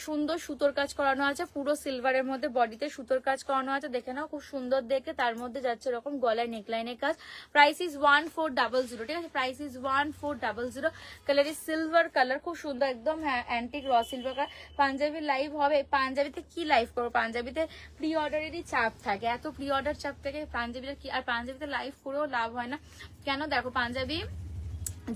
সুন্দর সুতোর কাজ করানো আছে, পুরো সিলভারের মধ্যে বডিতে সুতোর কাজ করানো আছে, দেখে নাও খুব সুন্দর দেখে। তার মধ্যে যাচ্ছে এরকম গলায় নেকলাইনের কাজ, প্রাইস ইজ 1400, ঠিক আছে price is 1400। Colour is silver colour, খুব সুন্দর একদম অ্যান্টিক র সিলভার কালার। পাঞ্জাবি লাইভ হবে, পাঞ্জাবিতে কি লাইভ করবো, পাঞ্জাবিতে প্রি অর্ডারেরই চাপ থাকে, এত প্রি অর্ডার চাপ থেকে পাঞ্জাবিটা কি, আর পাঞ্জাবিতে লাইভ করেও লাভ হয় না কেন, দেখো পাঞ্জাবি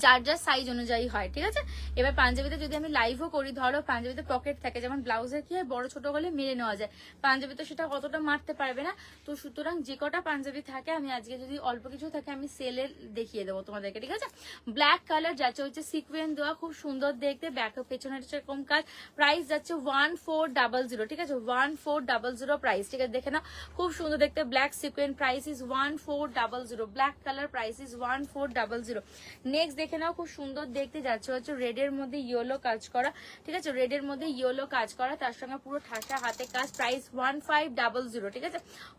যার যার সাইজ অনুযায়ী হয়, ঠিক আছে। এবার পাঞ্জাবিতে যদি আমি লাইভও করি, ধরো পাঞ্জাবিতে পকেট থাকে, যেমন ব্লাউজের কি হয় বড় ছোট হলে মেরে নেওয়া যায়, পাঞ্জাবিতে সেটা অতটা মারতে পারবে না। তো সুতরাং যে কটা পাঞ্জাবি থাকে আমি আজকে যদি অল্প কিছু থাকে আমি সেলে দেখিয়ে দেবো তোমাদেরকে, ঠিক আছে। ব্ল্যাক কালার যাচ্ছে হচ্ছে সিকোয়েন্স দেওয়া, খুব সুন্দর দেখতে, ব্যাক পেছনে এরকম কাজ। প্রাইস যাচ্ছে 1400, ঠিক আছে, 1400 প্রাইস, ঠিক আছে। দেখে না খুব সুন্দর দেখতে, black sequence, price is 1400, black colour, price is 1400। Next দেখে নাও, খুব সুন্দর দেখতে যাচ্ছে হচ্ছে রেড এর মধ্যে ইয়েলো কাজ করা, ঠিক আছে, রেড এর মধ্যে ইয়েলো কাজ করা, তার সঙ্গে পুরো ঠাসা হাতে কাজ। প্রাইস 1500, ঠিক আছে,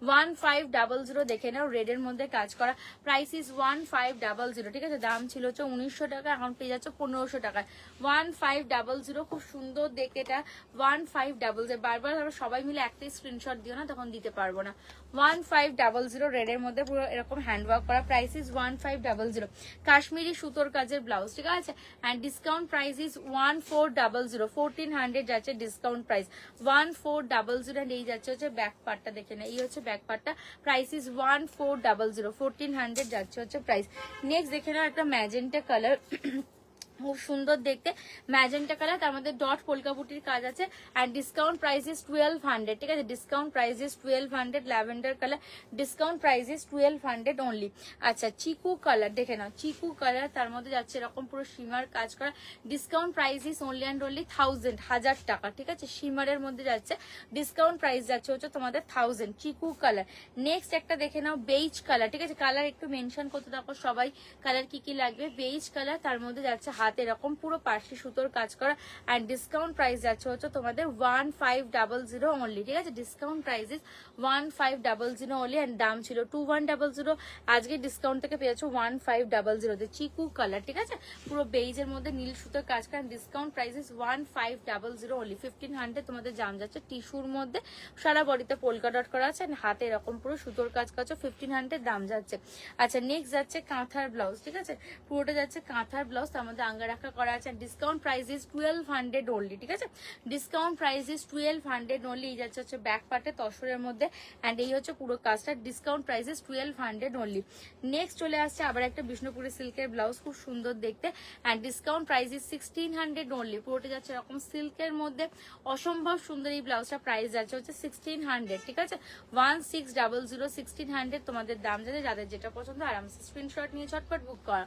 1500 দেখে নাও, রেড এর মধ্যে কাজ করা, প্রাইস ইজ 1500, ঠিক আছে। দাম ছিল হচ্ছে 1900 টাকা, এখন পেয়ে যাচ্ছে 1500 টাকায়, 1500। খুব সুন্দর দেখতে এটা, 1500। বারবার আমরা সবাই মিলে একটাই স্ক্রিনশট দিও না, তখন দিতে পারবো না। 1500 রেড এর মধ্যে পুরো এরকম হ্যান্ডওয়ার্ক করা, প্রাইস ইজ 1500। কাশ্মীরি সুতোর কাজের ব্লাউজ, ঠিক আছে, এন্ড ডিসকাউন্ট প্রাইস ইজ 1400, 1400 যাচ্ছে ডিসকাউন্ট প্রাইস, 1400। এন্ড এই যাচ্ছে হচ্ছে ব্যাক পার্টটা, দেখে না, এই হচ্ছে ব্যাক পার্টটা, প্রাইস ইজ 1400, 1400 যাচ্ছে হচ্ছে প্রাইস। নেক্সট দেখে নাও একটা ম্যাজেন্টা কালার, খুব সুন্দর দেখতে ম্যাজেন্টা কালার, তার মধ্যে ডট পোলকা বুটির কাজ আছে, এন্ড ডিসকাউন্ট প্রাইস ইজ 1200, ঠিক আছে, discount price is 1200। Lavender colour, discount price is 1200 only. আচ্ছা, চিকু কালার দেখে নাও, চিকু কালার, তার মধ্যে যাচ্ছে এরকম পুরো শিমার কাজ করা, discount price is only and only 1000 টাকা, ঠিক আছে, শিমারের মধ্যে যাচ্ছে, ডিসকাউন্ট প্রাইস যাচ্ছে হচ্ছে তোমাদের 1000, চিকু কালার। নেক্সট একটা দেখে নাও বেইজ কালার, ঠিক আছে, কালার একটু মেনশন করতে থাকো সবাই, কালার কি কি লাগবে। বেইজ কালার, তার মধ্যে যাচ্ছে হাত এরকম পুরো পার্সি সুতোর কাজ করা, এন্ড ডিসকাউন্ট প্রাইস যাচ্ছে হচ্ছে তোমাদের 1500 অনলি, ঠিক আছে, discount price is 1500 only, and দাম ছিল 2100, আজকে ডিসকাউন্ট থেকে পেয়েছো 1500। চিকু কালার, ঠিক আছে, পুরো বেইজের মধ্যে নীল সুতোর কাজ করা, ডিসকাউন্ট প্রাইস ইজ 1500 অনলি, 1500 তোমাদের দাম যাচ্ছে। টিস্যুর মধ্যে সারা বডিতে পোলকা ডট করা আছে, হাতে এরকম পুরো সুতোর কাজ করছে, 1500 দাম যাচ্ছে। আচ্ছা, নেক্সট যাচ্ছে কাঁথার ব্লাউজ, ঠিক আছে, পুরোটা যাচ্ছে কাঁথার ব্লাউজ, তার মধ্যে আঙ্গারাখা করা আছে, ডিসকাউন্ট প্রাইস ইজ 1200 অনলি, ঠিক আছে, ডিসকাউন্ট প্রাইস ইজ 1200 অনলি। এই যাচ্ছে হচ্ছে ব্যাক পার্টে তসরের মধ্যে, এন্ড এই হচ্ছে পুরো কাজটা, discount price is 1200 only. Next চলে আসছে আবার একটা বিষ্ণুপুরি সিল্কের ব্লাউজ, খুব সুন্দর দেখতে, and discount price is 1600 only. পুরোটা যাচ্ছে এরকম সিল্কের মধ্যে, অসম্ভব সুন্দর এই ব্লাউজটা, প্রাইস যাচ্ছে হচ্ছে 1600, ঠিক আছে, 1600, 1600 তোমাদের দাম যাচ্ছে। যাদের যেটা পছন্দ আরামসে স্ক্রিনশট নিয়ে ঝটপট বুক করা।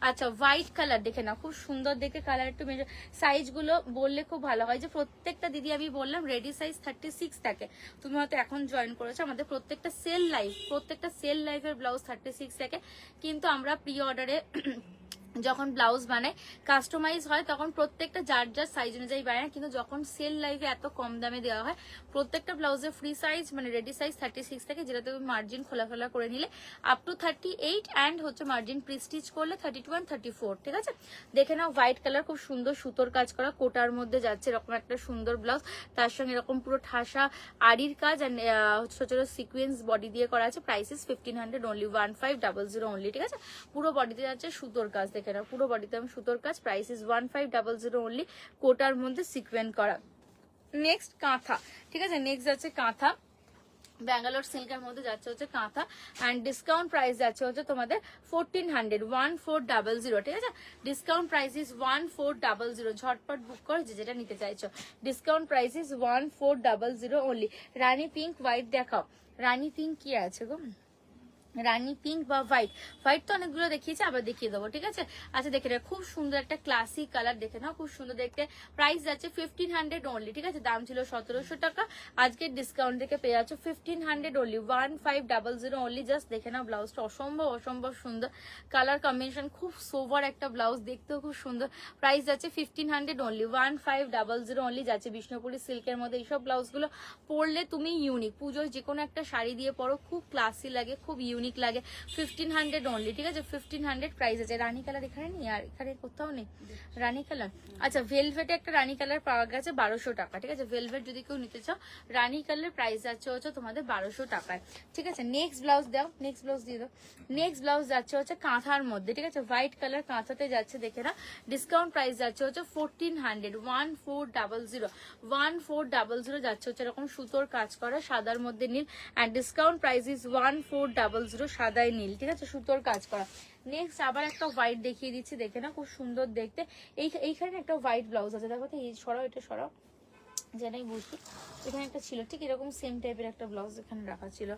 আচ্ছা, হোয়াইট কালার দেখে না, খুব সুন্দর দেখে, কালার একটু সাইজ গুলো বললে খুব ভালো হয়, যে প্রত্যেকটা দিদি আমি বললাম রেডি সাইজ 36 থাকে, তুমি হয়তো এখন জয়েন করেছো, আমাদের প্রত্যেকটা সেল লাইফের ব্লাউজ 36 থাকে, কিন্তু আমরা প্রি অর্ডারে যখন ব্লাউজ বানায় কাস্টমাইজ হয় তখন প্রত্যেকটা যার যার সাইজ অনুযায়ী বানায়, কিন্তু যখন সেল লাইভে এত কম দামে দেওয়া হয় প্রত্যেকটা ব্লাউজের ফ্রি সাইজ মানে রেডি সাইজ 36 থাকে, যেটা তুমি মার্জিন খোলাফেলা করে নিলে আপ টু 38, অ্যান্ড হচ্ছে মার্জিন প্রি স্টিচ করলে 32 and 34, ঠিক আছে। দেখে নাও হোয়াইট কালার, খুব সুন্দর সুতোর কাজ করা, কোটার মধ্যে যাচ্ছে এরকম একটা সুন্দর ব্লাউজ, তার সঙ্গে এরকম পুরো ঠাসা আড়ির কাজ, অ্যান্ড ছোট ছোট সিকোয়েন্স বডি দিয়ে করা আছে, প্রাইস ইজ 1500 অনলি, 1500 অনলি, ঠিক আছে। পুরো বডিতে যাচ্ছে সুতোর কাজ, দেখে নাও পুরো বডিতে আমি সুতোর কাজ, প্রাইস ইজ 1500 অনলি, কোটার মধ্যে সিকোয়েন্স করা। নেক্সট কাঁথা, ঠিক আছে, নেক্সট যাচ্ছে কাঁথা, ব্যাঙ্গালোর সিল্কের মধ্যে যাচ্ছে হচ্ছে কাঁথা, এন্ড ডিসকাউন্ট প্রাইস যাচ্ছে হচ্ছে তোমাদের 1400, 1400, ঠিক আছে, ডিসকাউন্ট প্রাইস ইজ 1400, ঝটপট বুক করো যে যেটা নিতে চাইছো, discount price is 1400 only. Rani pink white দেখাও, রানী পিঙ্ক কি আছে গো, রানী পিঙ্ক বা হোয়াইট, হোয়াইট তো অনেকগুলো দেখিয়েছে, আবার দেখিয়ে দেবো, ঠিক আছে। আচ্ছা, দেখে নাও খুব সুন্দর একটা ক্লাসিক কালার, দেখে নাও খুব সুন্দর দেখতে, প্রাইস যাচ্ছে 1500 অনলি, ঠিক আছে, দাম ছিল 1700 টাকা, আজকে ডিসকাউন্ট থেকে পেয়ে যাচ্ছ 1500 অনলি, 1500 অনলি। জাস্ট দেখে নাও ব্লাউজটা অসম্ভব সুন্দর, কালার কম্বিনেশন খুব সোভার একটা ব্লাউজ, দেখতেও খুব সুন্দর, প্রাইস যাচ্ছে 1500 অনলি, 1500 অনলি যাচ্ছে। বিষ্ণুপুরি সিল্কের মধ্যে এইসব ব্লাউজগুলো পরলে তুমি ইউনিক, পুজোর যে কোনো একটা শাড়ি দিয়ে পরো, খুব ক্লাসি লাগে, খুব ইউনিক লাগে, 1500 অনলি, ঠিক আছে, 1500 প্রাইস আছে। রানী কালার এখানে নেই, আর এখানে কোথাও নেই রানী কালার। আচ্ছা, ভেলভেটে একটা রানী কালার পাওয়া গেছে 1200 টাকা, ঠিক আছে, ভেলভেট যদি কেউ নিতে চাও রানী কালার, প্রাইস যাচ্ছে হচ্ছে তোমাদের 1200 টাকায়, ঠিক আছে। নেক্সট ব্লাউজ দাও, নেক্সট ব্লাউজ দিয়ে দাও। নেক্সট ব্লাউজ যাচ্ছে হচ্ছে কাঁথার মধ্যে, ঠিক আছে, হোয়াইট কালার কাঁথাতে যাচ্ছে, দেখে না, ডিসকাউন্ট প্রাইস যাচ্ছে হচ্ছে 1400, 1400, 1400 যাচ্ছে হচ্ছে এরকম সুতোর কাজ করা, সাদার মধ্যে নীল, and discount price is 1400 zero, সাদায় নীল, ঠিক আছে, সুতোর কাজ করা। নেক্সট আবার একটা হোয়াইট দেখিয়ে দিচ্ছি, দেখে না খুব সুন্দর দেখতে। এইখানে একটা হোয়াইট ব্লাউজ আছে, দেখো তো, এই সরাও, এটা সরাও, যেটাই বুঝি এখানে একটা ছিল ঠিক এরকম সেম টাইপের একটা ব্লাউজ এখানে রাখা ছিল।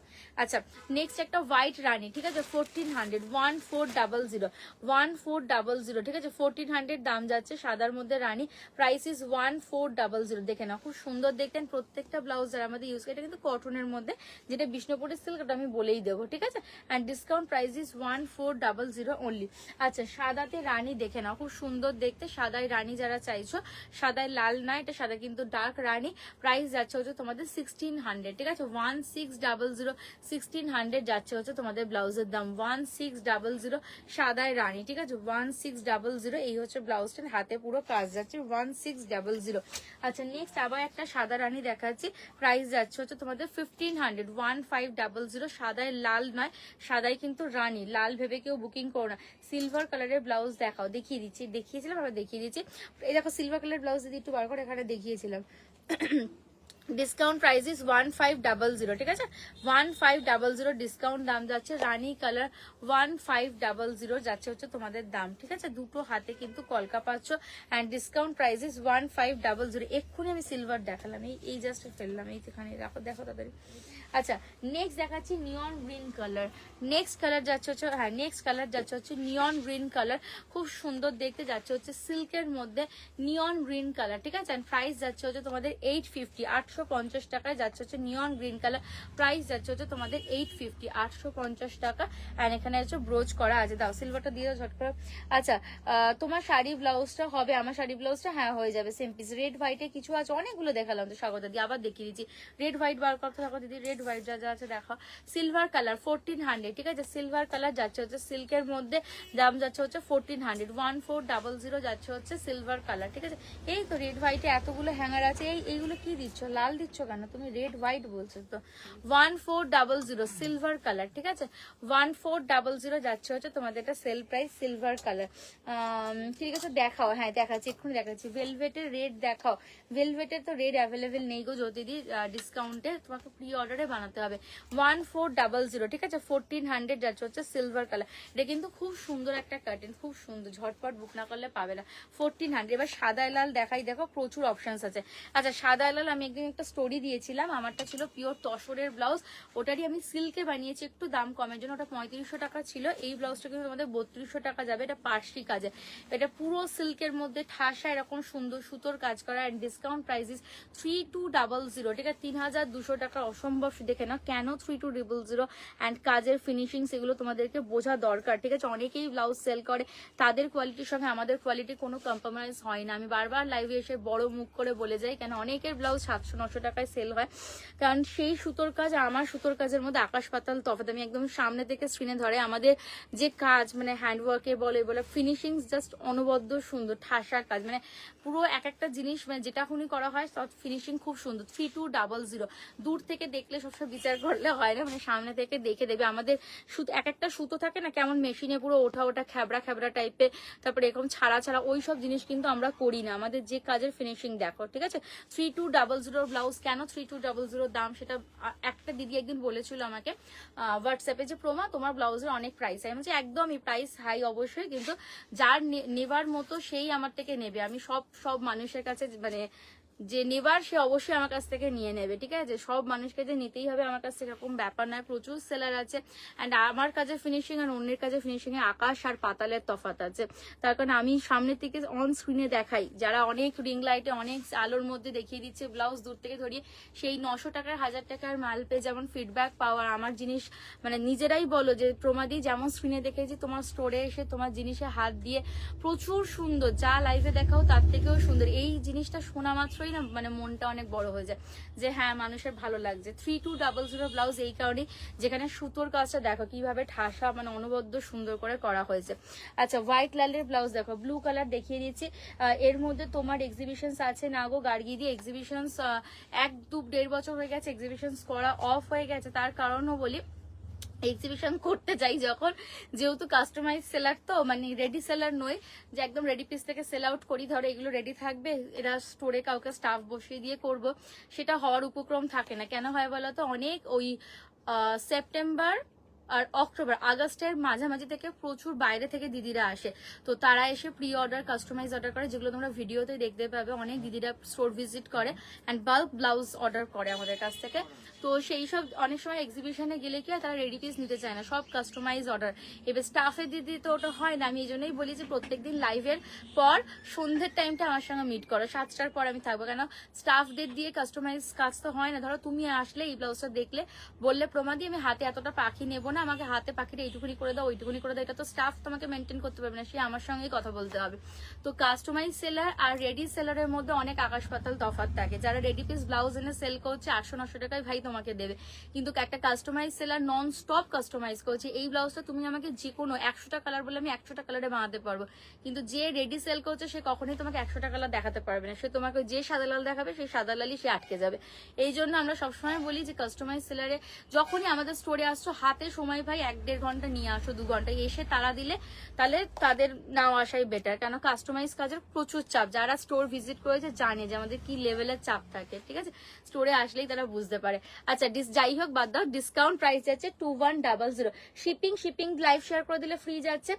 আচ্ছা, নেক্সট একটা হোয়াইট রানী, ঠিক আছে, 1400, 1400, 1400, ঠিক আছে, 1400 দাম যাচ্ছে, সাদার মধ্যে রানী, প্রাইস ইজ 1400। দেখে না খুব সুন্দর দেখতেন প্রত্যেকটা ব্লাউজ যারা আমাদের ইউজ করে, এটা কিন্তু কটনের মধ্যে, যেটা বিষ্ণুপুরের সিল্ক, ওটা আমি বলেই দেবো, ঠিক আছে। And discount price is 1400 only. আচ্ছা, সাদাতে রানী দেখে না খুব সুন্দর দেখতে, সাদায় রানী যারা চাইছো, সাদায় লাল না, এটা সাদা কিন্তু ডার্ক রানী, প্রাইস যাচ্ছে হচ্ছে তোমাদের 1600, ঠিক আছে, 1600, 1600 যাচ্ছে হচ্ছে তোমাদের ব্লাউজের দাম, 1600 সাদায় রানী, ঠিক আছে, 1600। এই হচ্ছে ব্লাউজটার হাতে পুরো কাজ যাচ্ছে, 1600। আচ্ছা, নেক্সট আবার একটা সাদা রানী দেখাচ্ছি, প্রাইস যাচ্ছে হচ্ছে তোমাদের 1500, 1500, সাদায় লাল নয়, সাদায় কিন্তু রানী, লাল ভেবে কেউ বুকিং করো না। সিলভার কালারের ব্লাউজ দেখাও, দেখিয়েছিলাম, আবার দেখিয়ে দিচ্ছি। এই দেখো সিলভার কালারের ব্লাউজ যদি একটু বার করে এখানে দেখিয়েছিলাম। ডিসকাউন্ট প্রাইস ইজ 1500, ঠিক আছে, 1500 ডিসকাউন্ট দাম যাচ্ছে। রানী কালার 1500 যাচ্ছে হচ্ছে তোমাদের দাম, ঠিক আছে, দুটো হাতে কিন্তু কলকা পাচ্ছ। And discount price is 1500। এক্ষুনি আমি সিলভার দেখালাম, এই জাস্ট ফেললাম, এইখানে দেখো তাড়াতাড়ি। আচ্ছা, নেক্সট দেখাচ্ছি নিয়ন গ্রিন কালার। নেক্সট কালার যাচ্ছে হচ্ছে, হ্যাঁ, নেক্সট কালার যাচ্ছে হচ্ছে নিয়ন গ্রিন কালার, খুব সুন্দর দেখতে যাচ্ছে হচ্ছে সিল্কের মধ্যে নিয়ন গ্রিন কালার, ঠিক আছে। প্রাইস যাচ্ছে হচ্ছে তোমাদের 850, 850 টাকায় যাচ্ছে হচ্ছে নিয়ন গ্রিন কালার, প্রাইস যাচ্ছে হচ্ছে তোমাদের 850, 850 টাকা। অ্যান্ড এখানে হচ্ছে ব্রোচ করা আছে, দাও সিলভারটা দিয়ে দাও ঝট করে। আচ্ছা, তোমার শাড়ি ব্লাউজটা হবে, আমার শাড়ি ব্লাউজটা হ্যাঁ হয়ে যাবে সেম পিস। রেড হোয়াইটে কিছু আছে, অনেকগুলো দেখালাম তো স্বাগতা দিয়ে, আবার দেখিয়ে দিচ্ছি। রেড হোয়াইট বার করতে থাকো দিদি, রেড হোয়াইট যা যা আছে দেখো। সিলভার কালার 1400, ঠিক আছে, সিলভার কালার যাচ্ছে হচ্ছে সিল্কের মধ্যে, দাম যাচ্ছে হচ্ছে 1400, 1400 যাচ্ছে হচ্ছে সিলভার কালার, ঠিক আছে। এই তো রেড হোয়াইটে এতগুলো হ্যাঙ্গার আছে, এইগুলো কি দিচ্ছ, লাল দিচ্ছ কেন তুমি, রেড হোয়াইট বলছো তো। 1400 সিলভার কালার, ঠিক আছে, 1400 যাচ্ছে হচ্ছে তোমাদের এটা সেল প্রাইস, সিলভার কালার। ঠিক আছে, দেখাও, হ্যাঁ দেখাচ্ছি, এক্ষুনি দেখাচ্ছি। ভেলভেটের রেড দেখাও, ভেলভেটের তো রেড অ্যাভেলেবেল নেই গো জ্যোতিদি, ডিসকাউন্টে তোমাকে প্রি অর্ডারে বানাতে হবে। 1400, ঠিক আছে, 1400 যাচ্ছে হচ্ছে সিলভার কালার। এটা কিন্তু খুব সুন্দর একটা কার্টেন, খুব সুন্দর, ঝটপট বুক না করলে পাবে না। 1400। এবার সাদা লাল দেখাই, দেখো প্রচুর অপশনস আছে। আচ্ছা, সাদা লাল আমি একদিন একটা স্টোরি দিয়েছিলাম, আমারটা ছিল পিওর তসরের ব্লাউজ, ওটারই আমি সিল্কে বানিয়েছি একটু দাম কমের জন্য, ওটা 3500 টাকা ছিল। এই ব্লাউজটা কিন্তু তোমাদের 3200 টাকা যাবে, এটা পার্সি কাজে, এটা পুরো সিল্কের মধ্যে ঠাসা এরকম সুন্দর সুতোর কাজ করা। অ্যান্ড ডিসকাউন্ট প্রাইস ইজ 3200, ঠিক আছে, 3200 টাকা। অসম্ভব দেখে না কেন 3200। অ্যান্ড কাজের ফিনিশিং সেগুলো তোমাদেরকে বোঝা দরকার, ঠিক আছে। অনেকেই ব্লাউজ সেল করে, তাদের কোয়ালিটির সঙ্গে আমাদের কোয়ালিটি কোনো কম্প্রোমাইজ হয় না। আমি বারবার লাইভে এসে বড় মুখ করে বলে যাই, কেন অনেকের ব্লাউজ 700-900 টাকায় সেল হয়, কারণ সেই সুতোর কাজ আর আমার সুতোর কাজের মধ্যে আকাশ পাতাল তফাৎ। আমি একদম সামনে থেকে স্ক্রিনে ধরে আমাদের যে কাজ, মানে হ্যান্ডওয়ার্কে বলে ফিনিশিং জাস্ট অনবদ্য সুন্দর, ঠাসা কাজ, মানে পুরো এক একটা জিনিস মানে যেটা এখনই করা হয় সব ফিনিশিং খুব সুন্দর। 3200, দূর থেকে দেখলে সবসময় বিচার করলে হয় না, মানে সামনে থেকে দেখে দেবে। আমাদের সুতো, এক একটা সুতো থাকে না কেমন মেশিনে পুরো ওঠা খ্যাবড়া টাইপের, তারপরে এরকম ছাড়া ওই সব জিনিস কিন্তু আমরা করি না, আমাদের যে কাজের ফিনিশিং দেখো, ঠিক আছে। 3200 ব্লাউজ, কেন 3200 দাম, সেটা একটা দিদি একদিন বলেছিল আমাকে হোয়াটসঅ্যাপে, যে প্রমা তোমার ব্লাউজের অনেক প্রাইস। আমি বলছি একদমই প্রাইস হাই অবশ্যই, কিন্তু যার নেবার মতো সেই আমার থেকে নেবে। আমি সব মানুষের কাছে, মানে যে নেবার সে অবশ্যই আমার কাছ থেকে নিয়ে নেবে, ঠিক আছে। সব মানুষকে যে নিতেই হবে আমার কাছ থেকে এরকম ব্যাপার নয়, প্রচুর সেলার আছে। অ্যান্ড আমার কাজে ফিনিশিং আর অন্যের কাজে ফিনিশিং এ আকাশ আর পাতালের তফাৎ আছে। তার কারণে আমি সামনে থেকে অন স্ক্রিনে দেখাই, যারা অনেক রিং লাইটে অনেক আলোর মধ্যে দেখিয়ে দিচ্ছে ব্লাউজ দূর থেকে ধরিয়ে, সেই 900 টাকার 1000 টাকার মাল পেয়ে যেমন ফিডব্যাক পাওয়া, আমার জিনিস মানে নিজেরাই বলো যে প্রমাদি যেমন স্ক্রিনে দেখেছি তোমার স্টোরে এসে তোমার জিনিসে হাত দিয়ে প্রচুর সুন্দর, যা লাইভে দেখাও তার থেকেও সুন্দর। এই জিনিসটা শোনা মাত্রই না মানে মনটা অনেক বড় হয়ে যায়, যে হ্যাঁ মানুষের ভালো লাগছে। 3200 ব্লাউজ এই কারণেই, যেখানে সুতোর কাজটা দেখো কিভাবে ঠাসা মানে অনবদ্য সুন্দর করে করা হয়েছে। আচ্ছা, হোয়াইট লালের ব্লাউজ দেখো, ব্লু কালার দেখিয়ে দিচ্ছি। এর মধ্যে তোমার এক্সিবিশনস আছে না গো গার্গি দিয়ে, এক্সিবিশনস 1-2-1.5 বছর হয়ে গেছে এক্সিবিশনস করা অফ হয়ে গেছে। তার কারণও বলি, এক্সিবিশন করতে যাই যখন, যেহেতু কাস্টমাইজ সেলার তো মানে রেডি সেলার নয় যে একদম রেডি পিস থেকে সেল আউট করি, ধরো এগুলো রেডি থাকবে, এরা স্টোরে কাউকে স্টাফ বসিয়ে দিয়ে করব, সেটা হওয়ার উপক্রম থাকে না। কেন হয় বলো তো, অনেক ওই সেপ্টেম্বর আর অক্টোবর আগস্টের মাঝামাঝি থেকে প্রচুর বাইরে থেকে দিদিরা আসে, তো তারা এসে প্রি অর্ডার কাস্টমাইজ অর্ডার করে, যেগুলো তোমরা ভিডিওতে দেখতে পাবে। অনেক দিদিরা স্টোর ভিজিট করে অ্যান্ড বাল্ক ব্লাউজ অর্ডার করে আমাদের কাছ থেকে। তো সেই সব অনেক সময় এক্সিবিশনে গেলে কি তারা রেডি পিস নিতে চায় না, সব কাস্টমাইজ অর্ডার। এবার স্টাফের দিদি তো ওটা হয় না। আমি এই জন্যই বলি যে প্রত্যেকদিন লাইভের পর সন্ধ্যের টাইমটা আমার সঙ্গে মিট করো, 7টার পর আমি থাকবো, কেন স্টাফদের দিয়ে কাস্টমাইজ কাজ তো হয় না। ধরো তুমি আসলে এই ব্লাউজটা দেখলে বললে প্রমাদি আমি হাতে এতটা পাখি নেবো না, আমাকে হাতে পাখিটা এইটুকুনি করে দাও ওইটুকুনি করে দাও, এটা তো স্টাফ তোমাকে মেনটেন করতে পারবে না, সে আমার সঙ্গেই কথা বলতে হবে। তো কাস্টমাইজ সেলার আর রেডি সেলারের মধ্যে অনেক আকাশ পাতাল তফাৎ থাকে। যারা রেডি পিস ব্লাউজ এনে সেল করছে 800-900 টাকায় ভাই তোমাকে দেবে, কিন্তু একটা customize seller non stop customize করছে। এই ব্লাউজটা তুমি আমাকে যে কোনো 100টা কালার বলে আমি 100টা কালারে বানাতে পারবো, কিন্তু যে রেডি সেল করছে সে কখনোই তোমাকে 100টা কালার দেখাতে পারবে না, সে তোমাকে যে সাদা লাল দেখাবে সেই সাদা লালই সে আটকে যাবে। এই জন্য আমরা সবসময় বলি যে কাস্টমাইজ সেলারে যখনই আমাদের স্টোরে আসছো হাতে সময় ভাই 1-1.5 ঘন্টা নিয়ে আসো, 2 ঘন্টা এসে তারা দিলে তাহলে তাদের নাও আসাই বেটার, কেন কাস্টমাইজ কাজের প্রচুর চাপ। যারা স্টোর ভিজিট করেছে জানে যে আমাদের কি লেভেলের চাপ থাকে, ঠিক আছে, স্টোরে আসলেই তারা বুঝতে পারে। আচ্ছা যাই হোক বাদ দাও, ডিসকাউন্ট প্রাইস যাচ্ছে 2100। শিপিং লাইভ শেয়ার করে দিলে ফ্রি যাচ্ছে।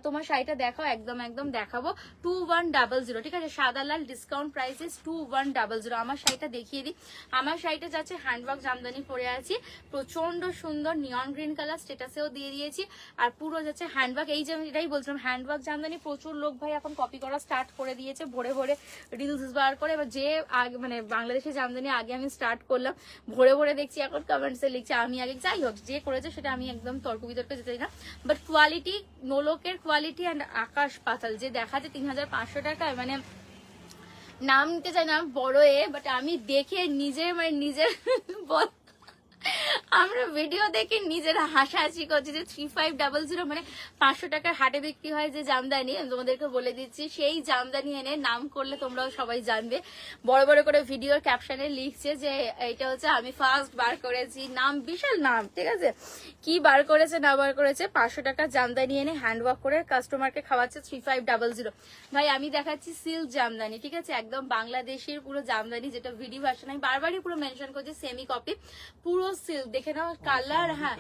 তোমার শাড়িটা দেখাও, একদম দেখাবো 2100, ঠিক আছে, সাদা লাল ডিসকাউন্ট প্রাইস ইস 2100। আমার শাড়িটা দেখিয়ে দিই, আমার শাড়িটা যাচ্ছে হ্যান্ডওয়ার্ক জামদানি পরে আছি, প্রচন্ড সুন্দর নিয়ন গ্রিন কালার, স্টেটাসেও দিয়ে দিয়েছি, আর পুরো যাচ্ছে হ্যান্ডওয়ার্ক। এই যে আমি এটাই বলছিলাম, হ্যান্ডওয়ার্ক জামদানি প্রচুর লোক ভাই এখন কপি করা স্টার্ট করে দিয়েছে, ভরে ভরে রিলস বার করে। এবার যে আগে মানে বাংলাদেশি জামদানি আগে আমি স্টার্ট করলাম, ভরে ভরে দেখছি এখন কমেন্টসে লিখছে আমি আগে। যাই হোক, যে করেছে সেটা আমি একদম তর্ক বিতর্কে যেতে না, বাট কোয়ালিটি, নোলকের কোয়ালিটি অ্যান্ড আকাশ পাতাল। যে দেখা যায় 3500 টাকায়, মানে নাম নিতে চাই না বড় বাট আমি দেখে নিজের নিজের বল আমরা ভিডিও দেখে নিজেরা হাসাহাসি করছি যে 3500, মানে 500 টাকার হাটে বিক্রি হয় যে জামদানি, আমি তোমাদেরকে বলে দিচ্ছি সেই জামদানি এনে নাম করলে তোমরাও সবাই জানবে। বড় বড় করে ভিডিওর ক্যাপশনে লিখছে যে এটা হচ্ছে আমি ফার্স্ট বার করেছি, নাম বিশাল নাম, ঠিক আছে, কি বার করেছে না বার করেছে, 500 টাকার জামদানি এনে হ্যান্ডওয়ার্ক করে কাস্টমারকে খাওয়াচ্ছে 3500। ভাই আমি দেখাচ্ছি সিল্ক জামদানি, ঠিক আছে, একদম বাংলাদেশের পুরো জামদানি, যেটা ভিডিও ভার্সন আমি বারবারই পুরো মেনশন করছি, সেমি কপি পুরো সিল্ক। দেখে নাও কালার, হ্যাঁ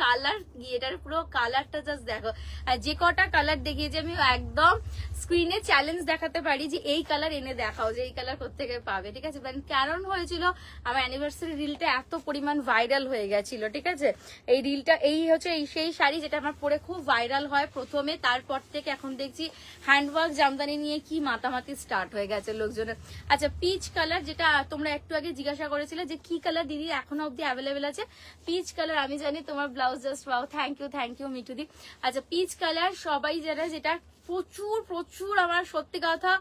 কালার, এটার পুরো কালারটা জাস্ট দেখো। আর যে কটা কালার দেখিয়েছি আমি একদম স্ক্রিনে চ্যালেঞ্জ দেখাতে পারি যে এই কালার এনে দেখাও, যে এই কালার কোত্থেকে পাবে, ঠিক আছে। কারণ হয়েছিল আমার অ্যানিভার্সারি রিলটা এত পরিমাণ ভাইরাল হয়ে গেছিল, ঠিক আছে, এই রিলটা এই হচ্ছে এই সেই শাড়ি যেটা আমার পরে খুব ভাইরাল হয় প্রথমে, তারপর থেকে এখন দেখছি হ্যান্ডওয়ার্ক জামদানি নিয়ে কি মাতামাতি স্টার্ট হয়ে গেছে লোকজনের। আচ্ছা পিচ কালার, যেটা তোমরা একটু আগে জিজ্ঞাসা করেছিলে যে কি কালার দিদি এখনো অব্দি অ্যাভেলেবেল আছে, পিচ কালার। আমি জানি তোমার blouse just wow, thank you মিঠুদি। আচ্ছা পিচ কালার সবাই যারা, যেটা প্রচুর আমার সত্যি কথা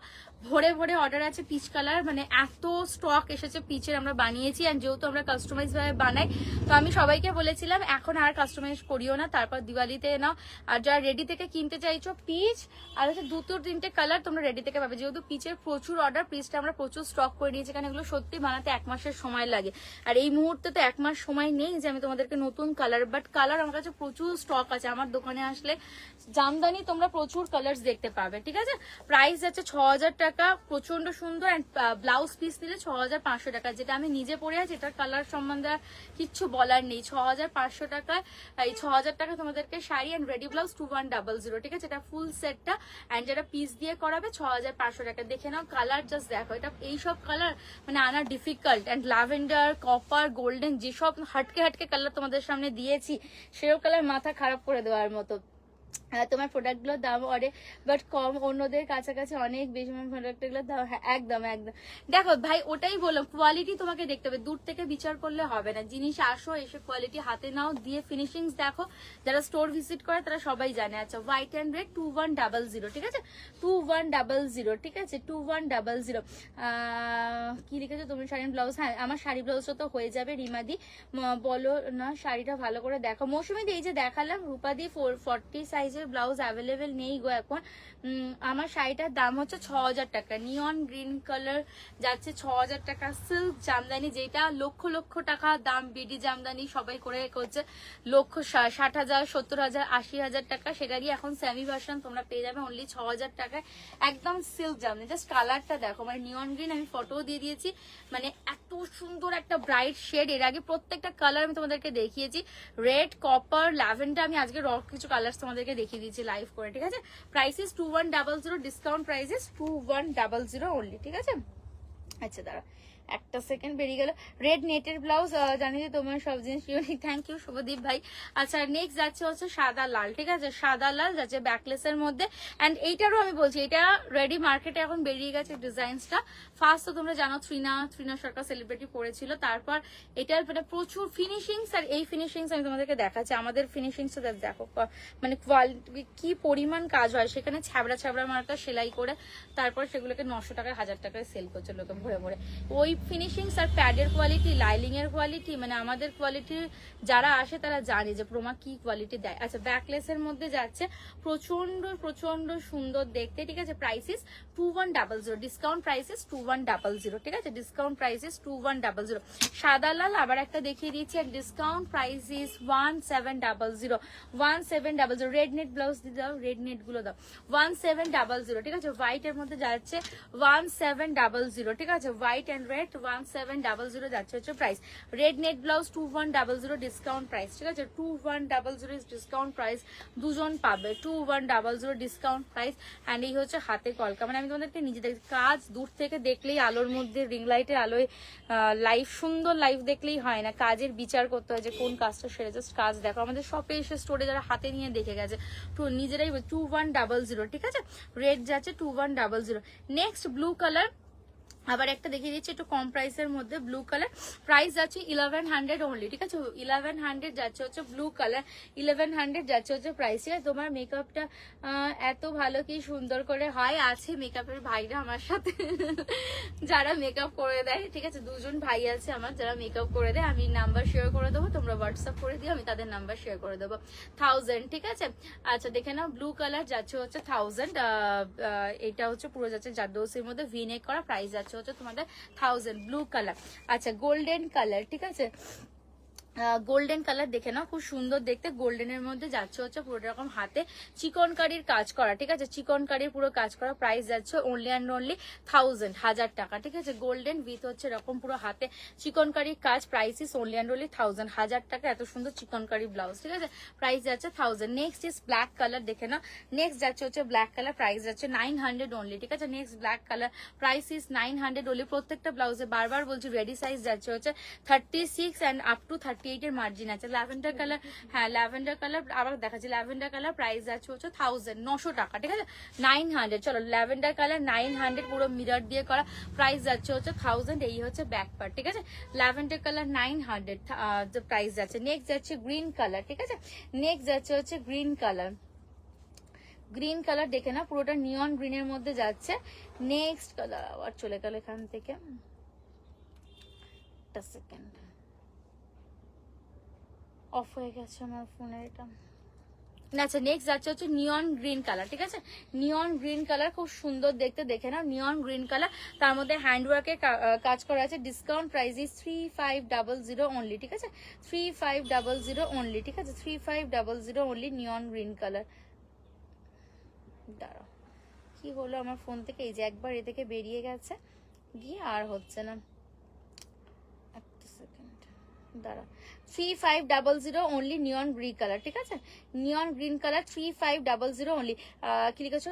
ভরে ভরে অর্ডার আছে পিচ কালার, মানে এত স্টক এসেছে পিচের, আমরা বানিয়েছি। আর যেহেতু আমরা কাস্টমাইজ ভাবে বানাই, তো আমি সবাইকে বলেছিলাম এখন আর কাস্টমাইজ করিও না, তারপর দিওয়ালিতে নাও। আর যারা রেডি থেকে কিনতে চাইছো পিচ আর হচ্ছে 2-3টে কালার তোমরা রেডি থেকে পাবে, যেহেতু পিচের প্রচুর অর্ডার, পিচটা আমরা প্রচুর স্টক করে নিয়েছি, কারণ এগুলো সত্যি বানাতে 1 মাসের সময় লাগে। আর এই মুহূর্তে তো 1 মাস সময় নেই যে আমি তোমাদেরকে নতুন কালার, বাট কালার আমার কাছে প্রচুর স্টক আছে। আমার দোকানে আসলে জামদানি তোমরা প্রচুর কালার্স দেখতে পাবে, ঠিক আছে। প্রাইস যাচ্ছে 6000 টাকা, প্রচন্ড সুন্দর। অ্যান্ড ব্লাউজ পিস নিলে 6500 টাকা, যেটা আমি নিজে পরে আছি, এটার কালার সম্বন্ধে কিচ্ছু বলার নেই। 6500 টাকায় এই 6000 টাকা তোমাদেরকে শাড়ি অ্যান্ড রেডি ব্লাউজ 2100, ঠিক আছে, এটা ফুল সেটটা। অ্যান্ড যেটা পিস দিয়ে করাবে 6500 টাকা। দেখে নাও কালার, জাস্ট দেখো, এটা এইসব কালার মানে আনা difficult. And lavender, copper, golden, যেসব হাটকে কালার তোমাদের সামনে দিয়েছি সেসব কালার মাথা খারাপ করে দেওয়ার মতো। তোমার প্রোডাক্টগুলোর দাম অনেক বাট কম, অন্যদের কাছাকাছি অনেক বেশি। প্রোডাক্টগুলোর দাম, হ্যাঁ একদম দেখো ভাই, ওটাই বললাম, কোয়ালিটি তোমাকে দেখতে হবে, দূর থেকে বিচার করলে হবে না। জিনিস আসো, এসে কোয়ালিটি হাতে নাও, দিয়ে ফিনিশিংস দেখো। যারা স্টোর ভিজিট করে তারা সবাই জানে। আচ্ছা হোয়াইট অ্যান্ড রেড 2100, ঠিক আছে, 2100, ঠিক আছে, 2100। কি লিখেছো তুমি? শাড়ির ব্লাউজ, হ্যাঁ আমার শাড়ি ব্লাউজটা তো হয়ে যাবে। রিমাদি বলো না শাড়িটা ভালো করে দেখো। মৌসুমী দি এই যে দেখালাম, রূপাদি 40 সাইজের ব্লাউজ অ্যাভেলেবেল নেই গো এখন। আমার শাড়িটার দাম হচ্ছে 6000 টাকা, নিয়ন গ্রিন কালার যাচ্ছে 6000 টাকা। সিল্ক জামদানি, যেটা লক্ষ লক্ষ টাকা দাম, বিডি জামদানি সবাই করে করছে লক্ষ 60,000 70,000 80,000 টাকা, সেটারই এখন সেমি ভার্সন তোমরা পেয়ে যাবে অনলি 6000 টাকায়। একদম সিল্ক জামদানি, জাস্ট কালারটা দেখো, মানে নিয়ন গ্রিন, আমি ফটোও দিয়ে দিয়েছি, মানে এত সুন্দর একটা ব্রাইট শেড। এর আগে প্রত্যেকটা কালার আমি তোমাদেরকে দেখিয়েছি, রেড, কপার, ল্যাভেন্ডার, আমি আজকে কিছু কালার তোমাদেরকে দেখিয়ে দিয়েছি লাইভ করে, ঠিক আছে। প্রাইসেস 2100, ডিসকাউন্ট প্রাইসেস 2100 অনলি, ঠিক আছে। আচ্ছা দাঁড়া একটা সেকেন্ড বেরিয়ে গেল। রেড নেটের ব্লাউজ, জানি যে তোমার সব জিনিস ইউনিক, থ্যাংক ইউ শুভদীপ ভাই। আচ্ছা নেক্সট যাচ্ছে হচ্ছে সাদা লাল, ঠিক আছে, সাদা লাল যাচ্ছে ব্যাকলেসের মধ্যে। অ্যান্ড এইটারও আমি বলছি, এটা রেডি মার্কেটে এখন বেরিয়ে গেছে ডিজাইনসটা। ফার্স্ট তো তোমরা জানো ত্রিনা সরকার সেলিব্রিটি পড়েছিল, তারপর এটার মানে প্রচুর ফিনিশিংস, আর এই ফিনিশিংস আমি তোমাদেরকে দেখাচ্ছি। আমাদের ফিনিশিংসটা দেখো, মানে কোয়ালিটি কি পরিমাণ কাজ হয় সেখানে, ছ্যাবড়া ছ্যাবড়া মার্কা সেলাই করে তারপর সেগুলোকে 900 টাকায় 1000 টাকায় সেল করছে লোকে ভরে ভরে। ওই ফিনিশিংস আর প্যাডের কোয়ালিটি, লাইলিং এর কোয়ালিটি, মানে আমাদের কোয়ালিটি যারা আসে তারা জানে যে প্রোমা কি কোয়ালিটি দেয়। আচ্ছা ব্যাকলেসের মধ্যে যাচ্ছে প্রচন্ড প্রচন্ড সুন্দর দেখতে, ঠিক আছে। প্রাইসেস 2100, ডিসকাউন্ট প্রাইসেস 2100, ঠিক আছে, ডিসকাউন্ট প্রাইসেস 2100। সাদা লাল আবার একটা দেখিয়ে দিচ্ছি, আর discount prices 1700। Red net blouse দিয়ে দাও, রেড নেট গুলো দাও, 1700, ঠিক আছে। হোয়াইট এর মধ্যে যাচ্ছে 1700, ঠিক আছে, হোয়াইট এন্ড রেড 1700 যাচ্ছে হচ্ছে price. Red net blouse 2100, discount price, ঠিক আছে, 2100 ইজ ডিসকাউন্ট প্রাইস, দুজন পাবে 2100 ডিসকাউন্ট প্রাইস। অ্যান্ড এই হচ্ছে হাতে কলকা, মানে আমি তোমাদেরকে নিজে দেখি, কাজ দূর থেকে দেখলেই, আলোর মধ্যে রিং লাইটের আলোয় লাইভ, সুন্দর লাইভ দেখলেই হয় না, কাজের বিচার করতে হয় যে কোন কাজটা সেরে। জাস্ট কাজ দেখো, আমাদের শপে এসে স্টোরে যারা হাতে নিয়ে দেখে গেছে নিজেরাই 2100, ঠিক আছে। রেড যাচ্ছে 2100। নেক্সট ব্লু কালার আবার একটা দেখিয়ে দিচ্ছি, একটু কম প্রাইসের মধ্যে ব্লু কালার, প্রাইস যাচ্ছে 1100 অনলি, ঠিক আছে, 1100 যাচ্ছে হচ্ছে ব্লু কালার, 1100 যাচ্ছে হচ্ছে প্রাইস। ঠিক আছে, তোমার মেকআপটা এত ভালো কি সুন্দর করে হয়, আছে মেকআপের ভাইরা আমার সাথে যারা মেকআপ করে দেয়, ঠিক আছে, দুজন ভাই আছে আমার যারা মেকআপ করে দেয়, আমি নাম্বার শেয়ার করে দেবো, তোমরা হোয়াটসঅ্যাপ করে দিও, আমি তাদের নাম্বার শেয়ার করে দেবো। 1000, ঠিক আছে। আচ্ছা দেখে নাও, ব্লু কালার যাচ্ছে হচ্ছে 1000, এটা হচ্ছে পুরো যাচ্ছে জারদৌসির মধ্যে ভি নেক করা, প্রাইস যাচ্ছে হচ্ছে তোমাদের 1000, ব্লু কালার। আচ্ছা গোল্ডেন কালার, ঠিক আছে, গোল্ডেন কালার দেখে নাও, খুব সুন্দর দেখতে, গোল্ডেনের মধ্যে যাচ্ছে হচ্ছে পুরো রকম হাতে চিকনকারির কাজ করা, ঠিক আছে, চিকনকারির পুরো কাজ করা, প্রাইস যাচ্ছে অনলি অ্যান্ড অনলি 1000 টাকা, ঠিক আছে। গোল্ডেন উইথ হচ্ছে এরকম পুরো হাতে চিকনকারির কাজ, price is only and only 1000 টাকা, এত সুন্দর চিকনকারি ব্লাউজ, ঠিক আছে, প্রাইস যাচ্ছে 1000। নেক্সট ইস ব্ল্যাক কালার দেখে নাও, নেক্সট যাচ্ছে হচ্ছে ব্ল্যাক কালার, প্রাইস যাচ্ছে 900 অনলি, ঠিক আছে। Next black colour, price is 900 only. প্রত্যেকটা ব্লাউজে বারবার বলছি রেডি সাইজ যাচ্ছে হচ্ছে 36 অ্যান্ড আপ টু 38 এর মার্জিন আছে। ল্যাভেন্ডার কালার, হ্যাঁ ল্যাভেন্ডার কালার আবার দেখাচ্ছি, ল্যাভেন্ডার কালার প্রাইস যাচ্ছে হচ্ছে 900 টাকা, ঠিক আছে, 900। চলো ল্যাভেন্ডার কালার 900, পুরো মিরর দিয়ে করা, প্রাইস যাচ্ছে হচ্ছে 1000। এই হচ্ছে ব্যাক পার্ট, ঠিক আছে, ল্যাভেন্ডার কালার 900 প্রাইস যাচ্ছে। নেক্সট যাচ্ছে গ্রিন কালার, ঠিক আছে, নেক্সট যাচ্ছে হচ্ছে গ্রিন কালার, গ্রিন কালার দেখে না, পুরোটা নিয়ন গ্রিনের মধ্যে যাচ্ছে। নেক্সট কালার আবার চলে গেল এখান থেকে, একটা সেকেন্ড, অফ হয়ে গেছে আমার ফোনের এটা। আচ্ছা নেক্সট যাচ্ছে হচ্ছে নিয়ন গ্রিন কালার, ঠিক আছে, নিয়ন গ্রিন কালার খুব সুন্দর দেখতে, দেখে নাও, নিয়ন গ্রিন কালার, তার মধ্যে হ্যান্ডওয়ার্কের কাজ করা আছে। ডিসকাউন্ট প্রাইস ইস 3500 অনলি, ঠিক আছে, 3500 অনলি, ঠিক আছে, 3500 অনলি, নিয়ন গ্রিন কালার। দাঁড়াও কি হলো আমার ফোন থেকে, এই যে একবার এ থেকে বেরিয়ে গেছে গিয়ে আর হচ্ছে না, একটা সেকেন্ড দাঁড়া, 3500 অনলি, নিয়ন গ্রিন কালার, ঠিক আছে, নিয়ন গ্রিন কালার 3500 অনলি। কি লিখেছো,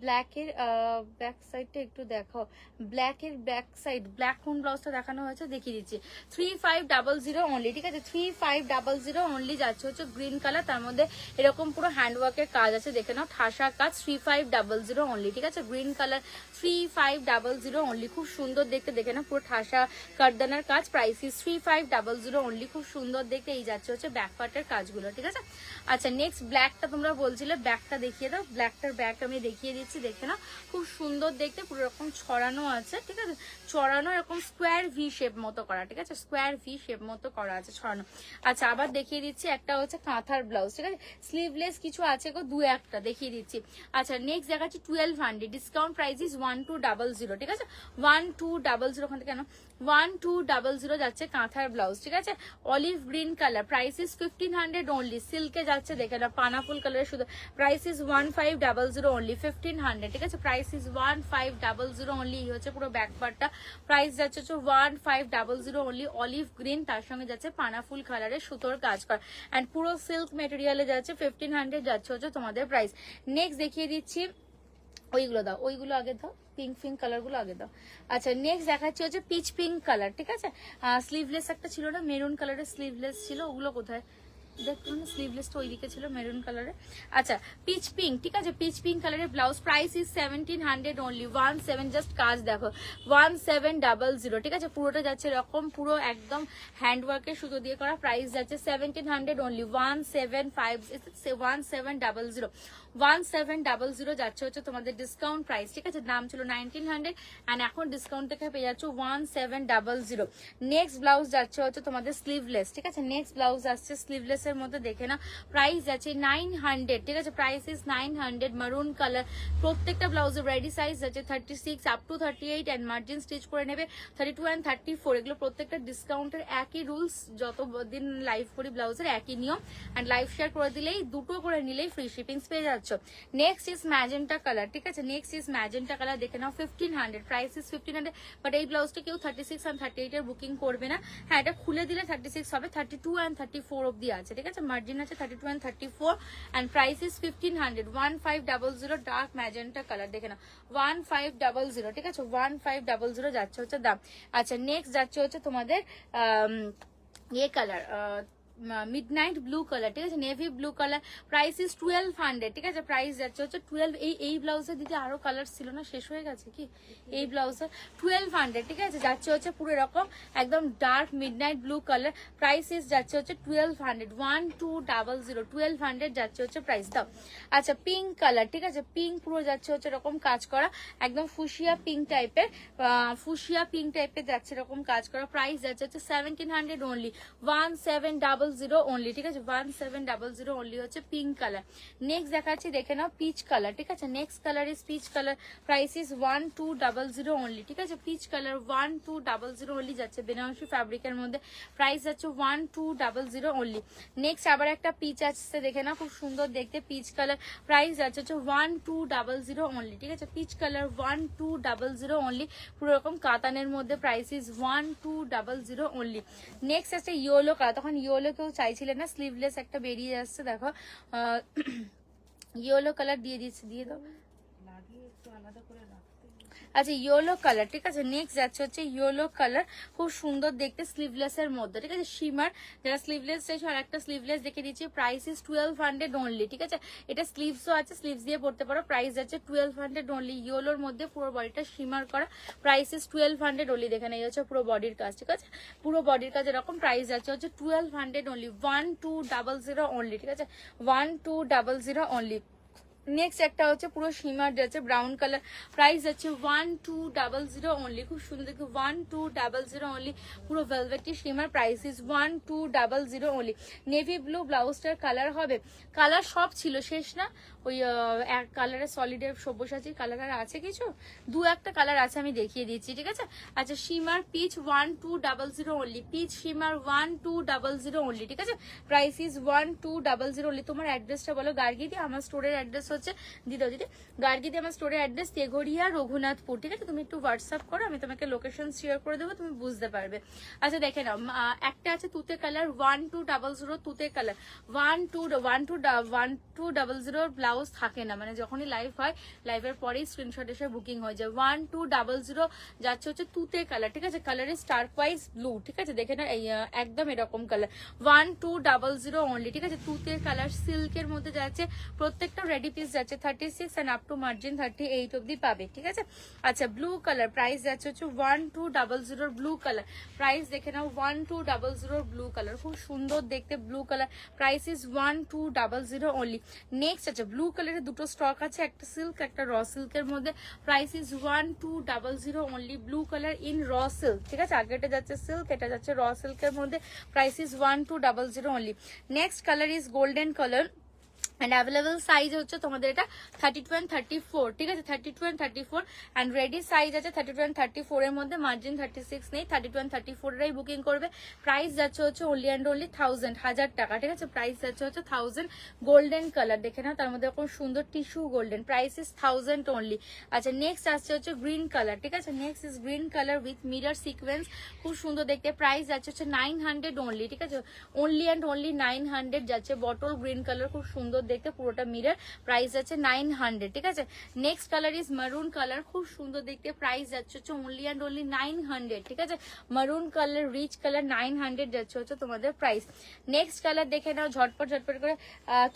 ব্ল্যাকের ব্যাক সাইডটা একটু দেখাও, ব্ল্যাকের ব্যাক সাইড, ব্ল্যাক কোন ব্লাউজটা দেখানো হয়েছে দেখিয়ে দিচ্ছি, 3500 অনলি, ঠিক আছে, 3500 অনলি যাচ্ছে হচ্ছে গ্রিন কালার, তার মধ্যে এরকম পুরো হ্যান্ডওয়ার্কের কাজ আছে, দেখে নাও, ঠাসা কাজ, 3500 অনলি, ঠিক আছে, গ্রিন কালার 3500 অনলি, খুব সুন্দর দেখতে, দেখে নাও, পুরো ঠাসা কারদানার কাজ, প্রাইস ইস 3500 অনলি, খুব সুন্দর দেখতে। এই যাচ্ছে হচ্ছে ব্যাক পার্টের কাজগুলো, ঠিক আছে। আচ্ছা নেক্সট ব্ল্যাকটা তোমরা বলছিলে, ব্যাকটা দেখিয়ে দাও, ব্ল্যাকটার ব্যাক আমি দেখিয়ে দিচ্ছি, দিচ্ছি, দেখে না খুব সুন্দর দেখতে, পুরো এরকম ছড়ানো আছে, ঠিক আছে, ছড়ানো এরকম স্কোয়ার ভি শেপ মতো করা, ঠিক আছে, স্কোয়ার ভি শেপ মতো করা আছে ছড়ানো। আচ্ছা আবার দেখিয়ে দিচ্ছি, একটা হচ্ছে কাঁথার ব্লাউজ, ঠিক আছে, স্লিভলেস কিছু আছে গো, দু একটা দেখিয়ে দিচ্ছি। আচ্ছা নেক্সট দেখাচ্ছি 1200, ডিসকাউন্ট প্রাইস ইজ 1200, ঠিক আছে, 1200 ওখান থেকে কেন 1200 যাচ্ছে কাঁথার ব্লাউজ, ঠিক আছে, olive green colour, price is 1500 only, সিল্কে যাচ্ছে দেখে না, পানাফুল কালারের শুধু, প্রাইস ইজ 1500 অনলি, 1500, ঠিক আছে, প্রাইস ইজ 1500 অনলি, হচ্ছে পুরো ব্যাক পার্টটা, প্রাইস যাচ্ছে 1500 অনলি, অলিভ গ্রিন, তার সঙ্গে যাচ্ছে পানাফুল কালারের সুতোর কাজ করা, অ্যান্ড পুরো সিল্ক মেটেরিয়ালে যাচ্ছে 1500 যাচ্ছে হচ্ছে তোমাদের প্রাইস। নেক্সট দেখিয়ে দিচ্ছি, ওইগুলো দাও, ওইগুলো আগে দাও, পিঙ্ক পিঙ্ক কালার গুলো আগে দাও। আচ্ছা নেক্সট দেখাচ্ছি হচ্ছে পিচ পিঙ্ক কালার, ঠিক আছে, স্লিভলেস একটা ছিল না, মেরুন কালারের স্লিভলেস ছিল, ওগুলো কোথায় দেখো না, স্লিভলেসটা ওইদিকে ছিল মেরুন কালারে। আচ্ছা পিচ পিঙ্ক, ঠিক আছে, পিচ পিঙ্ক কালারের blouse, price is 1700 only, 17, just কাজ দেখো 1700, ঠিক আছে, পুরোটা যাচ্ছে এরকম পুরো একদম হ্যান্ডওয়ার্কের সুতো দিয়ে করা, প্রাইস যাচ্ছে 1700 অনলি, 1700 যাচ্ছে হচ্ছে তোমাদের ডিসকাউন্ট প্রাইস, ঠিক আছে, দাম ছিল 1900 এন্ড এখন ডিসকাউন্ট থেকে পেয়ে যাচ্ছ 1700। নেক্সট ব্লাউজ যাচ্ছে হচ্ছে তোমাদের স্লিভলেস, ঠিক আছে, নেক্সট ব্লাউজ আসছে স্লিভলেস এর মধ্যে, দেখে না, প্রাইস যাচ্ছে 900, ঠিক আছে, প্রাইস ইজ 900, মারুন কালার, প্রত্যেকটা ব্লাউজের রেডি সাইজ যাচ্ছে 36 up to 38 and margin stitch করে নেবে 32 এন্ড 34, এগুলো প্রত্যেকটা ডিসকাউন্টের একই রুলস, যত দিন লাইভ করি ব্লাউজের একই নিয়ম, এন্ড লাইভ শেয়ার করে দিলেই দুটো করে নিলেই ফ্রি শিপিং পেয়ে যাচ্ছ। নেক্সট ইজ ম্যাজেন্টা কালার, ঠিক আছে, নেক্সট ইজ ম্যাজেন্টা কালার, দেখে নাও 1500, প্রাইস ইজ 1500, বাট এই ব্লাউজটা কেউ 36 এন্ড 38 এর বুকিং করবে না, হ্যাঁ এটা খুলে দিলে 36 হবে, 32 এন্ড 34 অবধি আছে, ঠিক আছে, মার্জিন আছে 32 and 34 and price is 1500, 1500, dark magenta colour, দেখে নাও 1500, ঠিক আছে, 1500 যাচ্ছে হচ্ছে দাম। আচ্ছা নেক্সট যাচ্ছে হচ্ছে তোমাদের ये কালার, মিডনাইট ব্লু কালার, ঠিক আছে, navy blue colour, price is 1200, ঠিক আছে, প্রাইস যাচ্ছে হচ্ছে 12, এই ব্লাউজে দিদি আরো কালার ছিল না, শেষ হয়ে গেছে কি এই ব্লাউজে, 1200, ঠিক আছে, যাচ্ছে হচ্ছে পুরো এরকম একদম dark midnight blue colour, price is যাচ্ছে হচ্ছে 1200, 1200 যাচ্ছে হচ্ছে প্রাইস দাও। আচ্ছা পিঙ্ক কালার, ঠিক আছে, পিঙ্ক পুরো যাচ্ছে হচ্ছে এরকম কাজ করা, একদম ফুশিয়া পিঙ্ক টাইপের, যাচ্ছে এরকম কাজ করা, প্রাইস যাচ্ছে হচ্ছে 1700 অনলি, 1700 অনলি, ঠিক আছে, 1700 অনলি হচ্ছে পিঙ্ক কালার। নেক্সট দেখাচ্ছি, দেখে নাও পিচ কালার, ঠিক আছে, next colour is peach colour, price is 1200 only, ঠিক আছে, পিচ কালার 1200 অনলি যাচ্ছে বেনারসি ফ্যাব্রিকের মধ্যে, প্রাইস যাচ্ছে 1200 অনলি। নেক্সট আবার একটা পিচ আসছে, দেখে না খুব সুন্দর দেখতে, পিচ কালার, প্রাইস যাচ্ছে হচ্ছে 1200 অনলি, ঠিক আছে, পিচ কালার 1200 অনলি, পুরো এরকম কাতানের মধ্যে, প্রাইস ইজ 1200 অনলি। নেক্সট আছে ইয়েলো কালার, তখন ইয়েলো কেউ চাইছিলে না, স্লিভলেস একটা বেরিয়ে যাচ্ছে দেখো, ইয়েলো কালার দিয়ে দিচ্ছি, দিয়ে দাও, আচ্ছা ইয়েলো কালার, ঠিক আছে, নেক্সট যাচ্ছে হচ্ছে ইয়েলো কালার, খুব সুন্দর দেখতে স্লিভলেস এর মধ্যে, ঠিক আছে, শিমার, যারা স্লিভলেস চাইছো আর একটা স্লিভলেস দেখে দিচ্ছি, প্রাইস ইজ 1200 অনলি, ঠিক আছে, এটা স্লিভসও আছে, স্লিভস দিয়ে পড়তে পারো, প্রাইস যাচ্ছে 1200 অনলি, ইয়েলোর মধ্যে পুরো বডিটা শিমার করা, প্রাইস ইজ 1200 অনলি, দেখেন এই হচ্ছে পুরো বডির কাজ, ঠিক আছে, পুরো বডির কাজ এরকম, প্রাইস যাচ্ছে হচ্ছে 1200 অনলি, 1200 অনলি, ঠিক আছে, 1200 অনলি। নেক্সট একটা হচ্ছে পুরো শিমার যাচ্ছে ব্রাউন কালার, প্রাইস যাচ্ছে 1200 অনলি, খুব সুন্দর দেখো 1200 অনলি, পুরো velvety shimmer, price is 1200 only. Navy blue ব্লাউজটার কালার হবে, কালার সব ছিল শেষ না, ওই এক কালারের সলিডের সব্যসাচী কালার আর আছে কিছু, দু একটা কালার আছে আমি দেখিয়ে দিচ্ছি, ঠিক আছে। আচ্ছা shimmer peach 1200 only, peach shimmer 1200 only, ঠিক আছে, প্রাইস ইজ 1200 অনলি। তোমার অ্যাড্রেসটা বলো, গার্গিদি আমার স্টোরের অ্যাড্রেস হচ্ছে দিদি গার্গিদি আমার স্টোরের অ্যাড্রেস তেঘরিয়া রঘুনাথপুর, ঠিক আছে, তুমি একটু হোয়াটসঅ্যাপ করো, আমি তোমাকে লোকেশন শেয়ার করে দেবো, তুমি বুঝতে পারবে। আচ্ছা দেখে নাও, একটা আছে তুতে কালার 1200, তুতে কালার 1200 ব্লাউজ থাকে না, মানে যখনই লাইভ হয় লাইভের পরেই স্ক্রিনশট এসে বুকিং হয়ে যায়, 1200 যাচ্ছে হচ্ছে তুতে কালার, ঠিক আছে, কালার ইজ টার্কোয়াইজ ব্লু, ঠিক আছে, দেখে না এই একদম এরকম কালার 1200 অনলি, ঠিক আছে, তুতে কালার সিল্কের মধ্যে যাচ্ছে, প্রত্যেকটা রেডি পিস প্রাইস যাচ্ছে 36 অ্যান্ড আপ টু মার্জিন 38 অব্দি পাবে, ঠিক আছে। আচ্ছা ব্লু কালার প্রাইস যাচ্ছে হচ্ছে 1200 ব্লু কালার, প্রাইস দেখে নাও 1200 ব্লু কালার, খুব সুন্দর দেখতে blue colour, price is 1200 only. Next আছে ব্লু কালারের দুটো স্টক আছে, একটা সিল্ক একটা র সিল্কের মধ্যে, price is 1200 only, blue colour in raw silk, ঠিক আছে। আগেটা যাচ্ছে সিল্ক, এটা যাচ্ছে র সিল্কের মধ্যে, price is 1200 only. Next colour is golden colour and available size হচ্ছে তোমাদের এটা 32 and 34, ঠিক আছে, 32 and 34 অ্যান্ড রেডি সাইজ আছে 32 and 34 এর মধ্যে, মার্জিন 36 নেই, 32 and 34 এরাই বুকিং করবে। প্রাইস যাচ্ছে হচ্ছে অনলি অ্যান্ড অনলি 1000 টাকা, ঠিক আছে, প্রাইস যাচ্ছে হচ্ছে 1000। গোল্ডেন কালার দেখে না, তার মধ্যে এরকম সুন্দর tissue golden, price is 1000 only. আচ্ছা নেক্সট আসছে হচ্ছে গ্রিন কালার, ঠিক আছে, next is green colour with mirror sequence, খুব সুন্দর দেখতে, প্রাইস যাচ্ছে হচ্ছে 900 অনলি, ঠিক আছে, অনলি অ্যান্ড অনলি 900 যাচ্ছে। বটল গ্রিন কালার খুব সুন্দর দেখতে, পুরোটা মিরর, প্রাইস যাচ্ছে 900, ঠিক আছে। নেক্সট কালার ইজ মারুন কালার, খুব সুন্দর দেখতে, প্রাইস যাচ্ছে হচ্ছে অনলি অ্যান্ড অনলি 900, ঠিক আছে, মারুন কালার রিচ কালার 900 যাচ্ছে হচ্ছে তোমাদের প্রাইস। নেক্সট কালার দেখে নাও ঝটপট ঝটপট করে,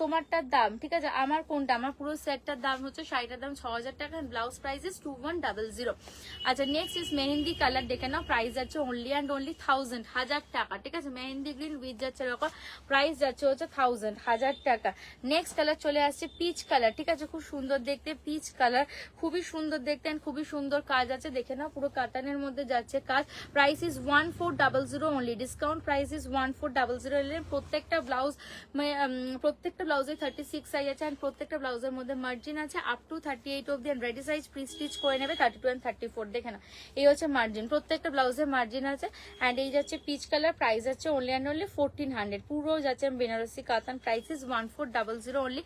তোমারটার দাম, ঠিক আছে, আমার কোনটা, আমার পুরো সেটটার দাম হচ্ছে, শাড়িটার দাম 6000 টাকা, ব্লাউজ প্রাইস ইজ 2100। আচ্ছা নেক্সট ইজ মেহেন্দি কালার দেখে নাও, প্রাইস যাচ্ছে অনলি অ্যান্ড অনলি 1000 টাকা, ঠিক আছে, মেহেন্দি গ্রিন উইথ যাচ্ছে এরকম, প্রাইস যাচ্ছে হচ্ছে 1000 টাকা। নেক্সট কালার চলে আসছে পিচ কালার, ঠিক আছে, খুব সুন্দর দেখতে পিচ কালার, খুবই সুন্দর দেখতে এন্ড খুবই সুন্দর কাজ আছে, দেখে নাও পুরো কাতানের মধ্যে যাচ্ছে কাজ, price is 1400 only, discount price is 1400। প্রত্যেকটা ব্লাউজ প্রত্যেকটা ব্লাউজে 36 সাইজ আছে এন্ড প্রত্যেকটা ব্লাউজের মধ্যে মার্জিন আছে আপ টু 38 অব্দি and ready size pre stitch করে নেবে 32 and 34, দেখে না, এই হচ্ছে মার্জিন, প্রত্যেকটা ব্লাউজের মার্জিন আছে এন্ড এই যাচ্ছে পিচ কালার, প্রাইস আছে অনলি অ্যান্ড অনলি 1400, পুরো যাচ্ছে বেনারসি কাতান, প্রাইস ইজ 1400 অনলি।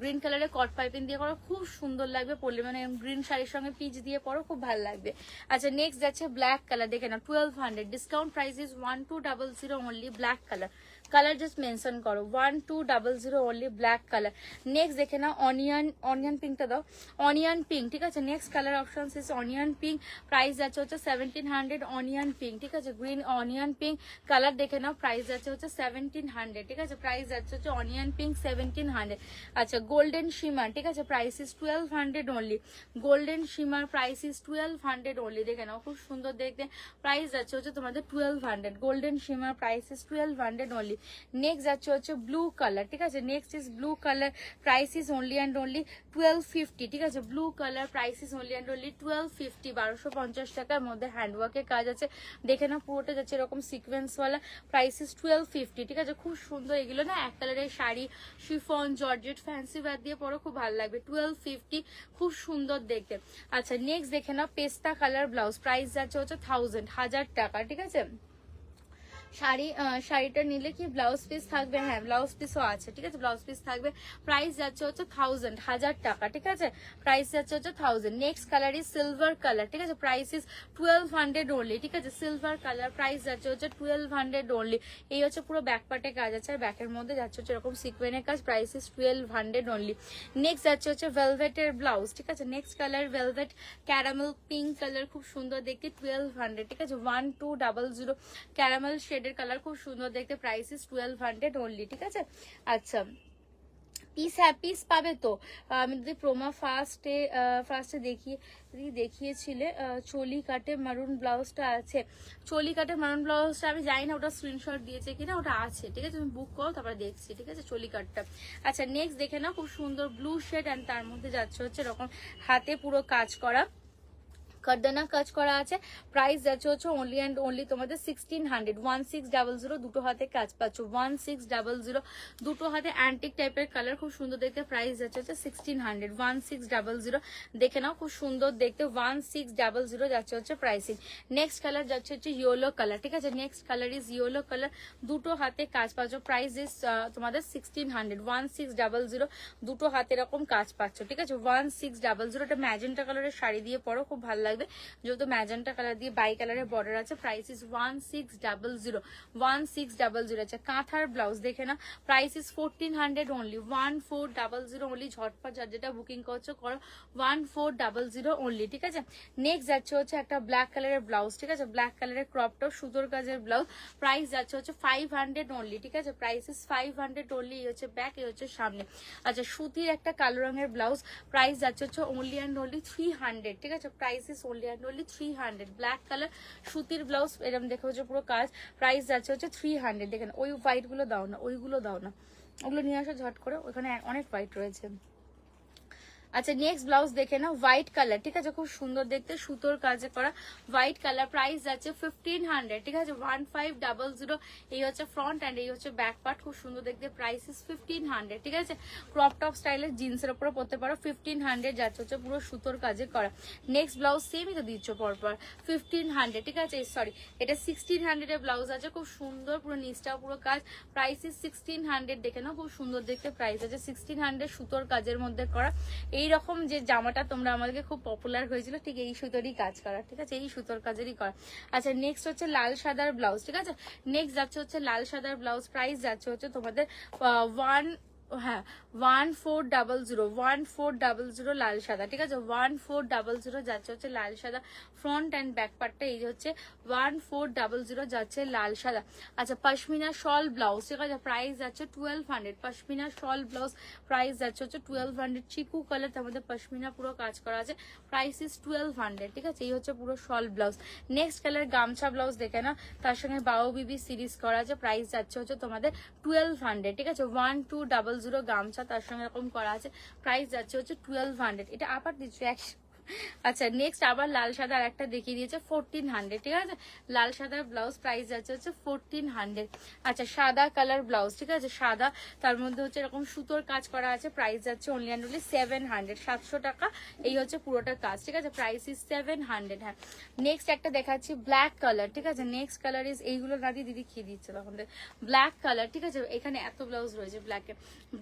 গ্রিন কালারের কট পাইপিং দিয়ে করো, খুব সুন্দর লাগবে পরলে, মানে গ্রিন শাড়ির সঙ্গে পিচ দিয়ে পরো, খুব ভালো লাগবে। আচ্ছা নেক্সট যাচ্ছে ব্ল্যাক কালার, দেখে না 1200, discount price is 1200 only, black colour, colour just mention করো 1200 অনলি, ব্ল্যাক কালার। নেক্সট দেখে না অনিয়ন পিঙ্কটা দাও, অনিয়ন পিঙ্ক, ঠিক আছে, next colour option is onion pink, price যাচ্ছে হচ্ছে 1700 অনিয়ন পিঙ্ক, ঠিক আছে, গ্রিন অনিয়ন পিঙ্ক কালার দেখে নাও, প্রাইস যাচ্ছে হচ্ছে 1700, ঠিক আছে, প্রাইস যাচ্ছে হচ্ছে অনিয়ন পিঙ্ক 1700। আচ্ছা গোল্ডেন শিমার, ঠিক আছে, price is 1200 only, golden shimmer price is 1200 only, দেখে নাও খুব সুন্দর দেখতে, প্রাইস যাচ্ছে হচ্ছে তোমাদের 1200, golden shimmer price is 1200 only. Next যাচ্ছে হচ্ছে ব্লু কালার, ঠিক আছে, next is blue colour, price is only and only 1250, ঠিক আছে, blue colour price is only and only 1250, 1250 টাকার মধ্যে হ্যান্ডওয়ার্কের কাজ আছে, দেখে না পুরোটা যাচ্ছে এরকম সিকোয়েন্সওয়ালা, প্রাইস ইজ 1250, ঠিক আছে, খুব সুন্দর, এগুলো না এক কালারের sari, chiffon georgette fancy wear দিয়ে পরো, খুব ভালো লাগবে, 1250, খুব সুন্দর দেখতে। আচ্ছা নেক্সট দেখে না পেস্তা কালার ব্লাউজ, প্রাইস যাচ্ছে হচ্ছে 1000 টাকা, ঠিক আছে, শাড়িটা নিলে কি ব্লাউজ পিস থাকবে, হ্যাঁ ব্লাউজ পিসও আছে, ঠিক আছে, ব্লাউজ পিস থাকবে, প্রাইস যাচ্ছে হচ্ছে 1000 টাকা, ঠিক আছে, প্রাইস যাচ্ছে হচ্ছে 1000। Next colour is silver colour, ঠিক আছে, প্রাইস ইজ 1200 অনলি, ঠিক আছে, সিলভার কালার প্রাইস যাচ্ছে হচ্ছে 1200 অনলি। এই হচ্ছে পুরো ব্যাক পার্টে কাজ আছে আর ব্যাকের মধ্যে যাচ্ছে হচ্ছে এরকম সিকোয়েনের কাজ, প্রাইস ইজ 1200 অনলি। নেক্সট যাচ্ছে হচ্ছে ভেলভেটের ব্লাউজ, ঠিক আছে, next colour velvet caramel pink colour, খুব সুন্দর দেখতে 1200, ঠিক আছে, 1200 ক্যারামেল শেড কালার, খুব সুন্দর দেখতে, প্রাইস ইজ 1200 অনলি, ঠিক আছে। আচ্ছা পিস পাবে তো, আমি যদি প্রোমা ফার্স্টে দেখিয়েছিলে চলি কাটে মারুন ব্লাউজটা আছে, চলি কাটে মারুন ব্লাউজটা আমি জানি না ওটা স্ক্রিনশট দিয়েছে কিনা, ওটা আছে, ঠিক আছে, তুমি বুক করো তারপরে দেখছি, ঠিক আছে, চলি কাটটা। আচ্ছা নেক্সট দেখে নাও খুব সুন্দর ব্লু শেড অ্যান্ড তার মধ্যে যাচ্ছে হচ্ছে এরকম হাতে পুরো কাজ করা, কারদানা কাজ করা আছে, প্রাইস যাচ্ছে হচ্ছে অনলি অ্যান্ড অনলি তোমাদের 1600, 1600, দুটো হাতে কাজ পাচ্ছ, 1600, দুটো হাতে অ্যান্টিক টাইপের কালার, খুব সুন্দর দেখতে, প্রাইস যাচ্ছে হচ্ছে 1600, 1600, দেখে নাও খুব সুন্দর দেখতে, 1600 যাচ্ছে হচ্ছে প্রাইসিং। নেক্সট কালার যাচ্ছে হচ্ছে ইয়েলো কালার, ঠিক আছে, next colour is yellow colour, দুটো হাতে কাজ পাচ্ছ, প্রাইস ইজ তোমাদের 1600, 1600, দুটো হাতে এরকম কাজ পাচ্ছ, ঠিক আছে, 1600, এটা ম্যাজেন্টা কালারের শাড়ি দিয়ে পরো, খুব ভালো লাগবে, লাগবে, যেহেতু ম্যাজেন্টা কালার দিয়ে বাই কালারের বর্ডার আছে। Price is 1600, 1600। আচ্ছা কাঁথার ব্লাউজ দেখে না, প্রাইস ইজ 1400 অনলি, 1400 অনলি। ঝটপট যার যেটা বুকিং করছো করো, 1400 অনলি, ঠিক আছে। নেক্সট যাচ্ছে হচ্ছে একটা ব্ল্যাক কালারের ব্লাউজ, ঠিক আছে, ব্ল্যাক কালারের ক্রপ টপ সুতোর কাজের ব্লাউজ। প্রাইস যাচ্ছে হচ্ছে 500 অনলি, ঠিক আছে। Price is 500 only. এই হচ্ছে ব্যাক, এই হচ্ছে সামনে। আচ্ছা সুতির একটা কালো রঙের ব্লাউজ, প্রাইস যাচ্ছে হচ্ছে অনলি অ্যান্ড অনলি 300, ঠিক আছে। Price is only and only 300। Black colour সুতির ব্লাউজ, এরকম দেখে হচ্ছে পুরো কাজ। প্রাইস যাচ্ছে হচ্ছে 300। দেখেন ওই হোয়াইট গুলো দাও না, ওইগুলো দাও না, ওগুলো নিয়ে আসো ঝট করে, ওখানে অনেক হোয়াইট রয়েছে। আচ্ছা নেক্সট ব্লাউজ দেখে না, হোয়াইট কালার, ঠিক আছে, খুব সুন্দর দেখতে, সুতোর কাজে করা হোয়াইট কালার। প্রাইস যাচ্ছে 1500, ঠিক আছে, 1500। এই হচ্ছে ফ্রন্ট অ্যান্ড এই হচ্ছে ব্যাক পার্ট, খুব সুন্দর দেখতে। প্রাইস ইজ 1500, ঠিক আছে। ক্রপ টপ স্টাইলের জিন্সের উপরে পরতে পারো। 1500 যাচ্ছে হচ্ছে পুরো সুতোর কাজে করা। নেক্সট ব্লাউজ সেমই তো দিচ্ছ পরপর, 1500, ঠিক আছে। সরি, এটা 1600 এর ব্লাউজ আছে, খুব সুন্দর, পুরো নিচটাও পুরো কাজ। প্রাইস ইজ 1600, দেখে নাও, খুব সুন্দর দেখতে। প্রাইস আছে 1600, সুতোর কাজের মধ্যে করা। এইরকম যে জামাটা তোমরা আমাদেরকে খুব পপুলার হয়েছিল, ঠিক এই সুতোরই কাজ করা, ঠিক আছে, এই সুতোর কাজেরই করা। আচ্ছা নেক্সট হচ্ছে লাল সাদার ব্লাউজ, ঠিক আছে। নেক্সট যাচ্ছে হচ্ছে লাল সাদার ব্লাউজ। প্রাইস যাচ্ছে হচ্ছে তোমাদের 1400 লাল সাদা, ঠিক আছে, 1400 যাচ্ছে হচ্ছে লাল সাদা। ফ্রন্ট অ্যান্ড ব্যাক পার্টটা এই হচ্ছে 1400 যাচ্ছে লাল সাদা। আচ্ছা পশমিনা শল ব্লাউজ, ঠিক আছে, প্রাইস যাচ্ছে 1200। পশমিনা শল ব্লাউজ প্রাইস যাচ্ছে হচ্ছে 1200। চিকু কালার, তার মধ্যে পশমিনা পুরো কাজ করা আছে। প্রাইস ইজ 1200, ঠিক আছে। এই হচ্ছে পুরো শল ব্লাউজ। নেক্সট কালার গামছা ব্লাউজ দেখে না, তার সঙ্গে বাও বিবি সিরিজ করা আছে। প্রাইস যাচ্ছে হচ্ছে তোমাদের 1200, ঠিক আছে। 1200 গামছা তার সঙ্গে এরকম করা আছে। প্রাইস যাচ্ছে হচ্ছে 1200। এটা আবার দিচ্ছি আচ্ছা নেক্সট আবার লাল সাদা আর একটা দেখিয়ে দিয়েছে 1400, ঠিক আছে। লাল সাদার ব্লাউজ প্রাইস যাচ্ছে হচ্ছে 1400। আচ্ছা সাদা কালার ব্লাউজ, ঠিক আছে, সাদা, তার মধ্যে হচ্ছে এরকম সুতোর কাজ করা আছে। প্রাইস যাচ্ছে অনলি অ্যান্ড অনলি 700, 700 টাকা। এই হচ্ছে পুরোটার কাজ, ঠিক আছে। Price is 700। হ্যাঁ নেক্সট একটা দেখাচ্ছি ব্ল্যাক কালার, ঠিক আছে। নেক্সট কালার ইজ এইগুলো না দিয়ে দিদি খেয়ে দিচ্ছে তখন ব্ল্যাক কালার, ঠিক আছে। এখানে এত ব্লাউজ রয়েছে ব্ল্যাকে।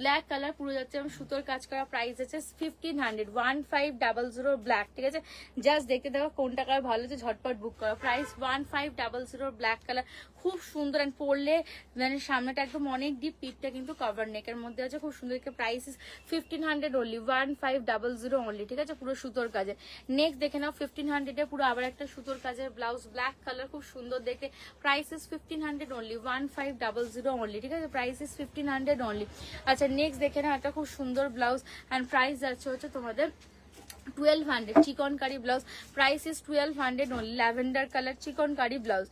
ব্ল্যাক কালার পুরো যাচ্ছে সুতোর কাজ করা। প্রাইস আছে 1500, 1500 ব্ল্যাক, ঠিক আছে। জাস্ট দেখতে দেখো কোনটা কালার ভালো হচ্ছে, ঝটপট বুক করো। প্রাইস 1500 ব্ল্যাক কালার, খুব সুন্দর। অ্যান্ড পরলে মানে সামনেটা একদম অনেক ডিপ, পিঠটা কিন্তু কভার নেকের মধ্যে আছে, খুব সুন্দর। প্রাইস ইজ 1500 অনলি, 1500 অনলি, ঠিক আছে, পুরো সুতোর কাজে। নেক্সট দেখে নাও 1500 এ পুরো আবার একটা সুতোর কাজের ব্লাউজ, ব্ল্যাক কালার, খুব সুন্দর দেখতে। প্রাইস ইজ 1500 অনলি, 1500 অনলি, ঠিক আছে। Price is 1500 only. আচ্ছা নেক্সট দেখে নাও একটা খুব সুন্দর ব্লাউজ, অ্যান্ড প্রাইস যাচ্ছে হচ্ছে তোমাদের 1200, chikankari blouse. Price is 1200 only, lavender colour chikankari blouse.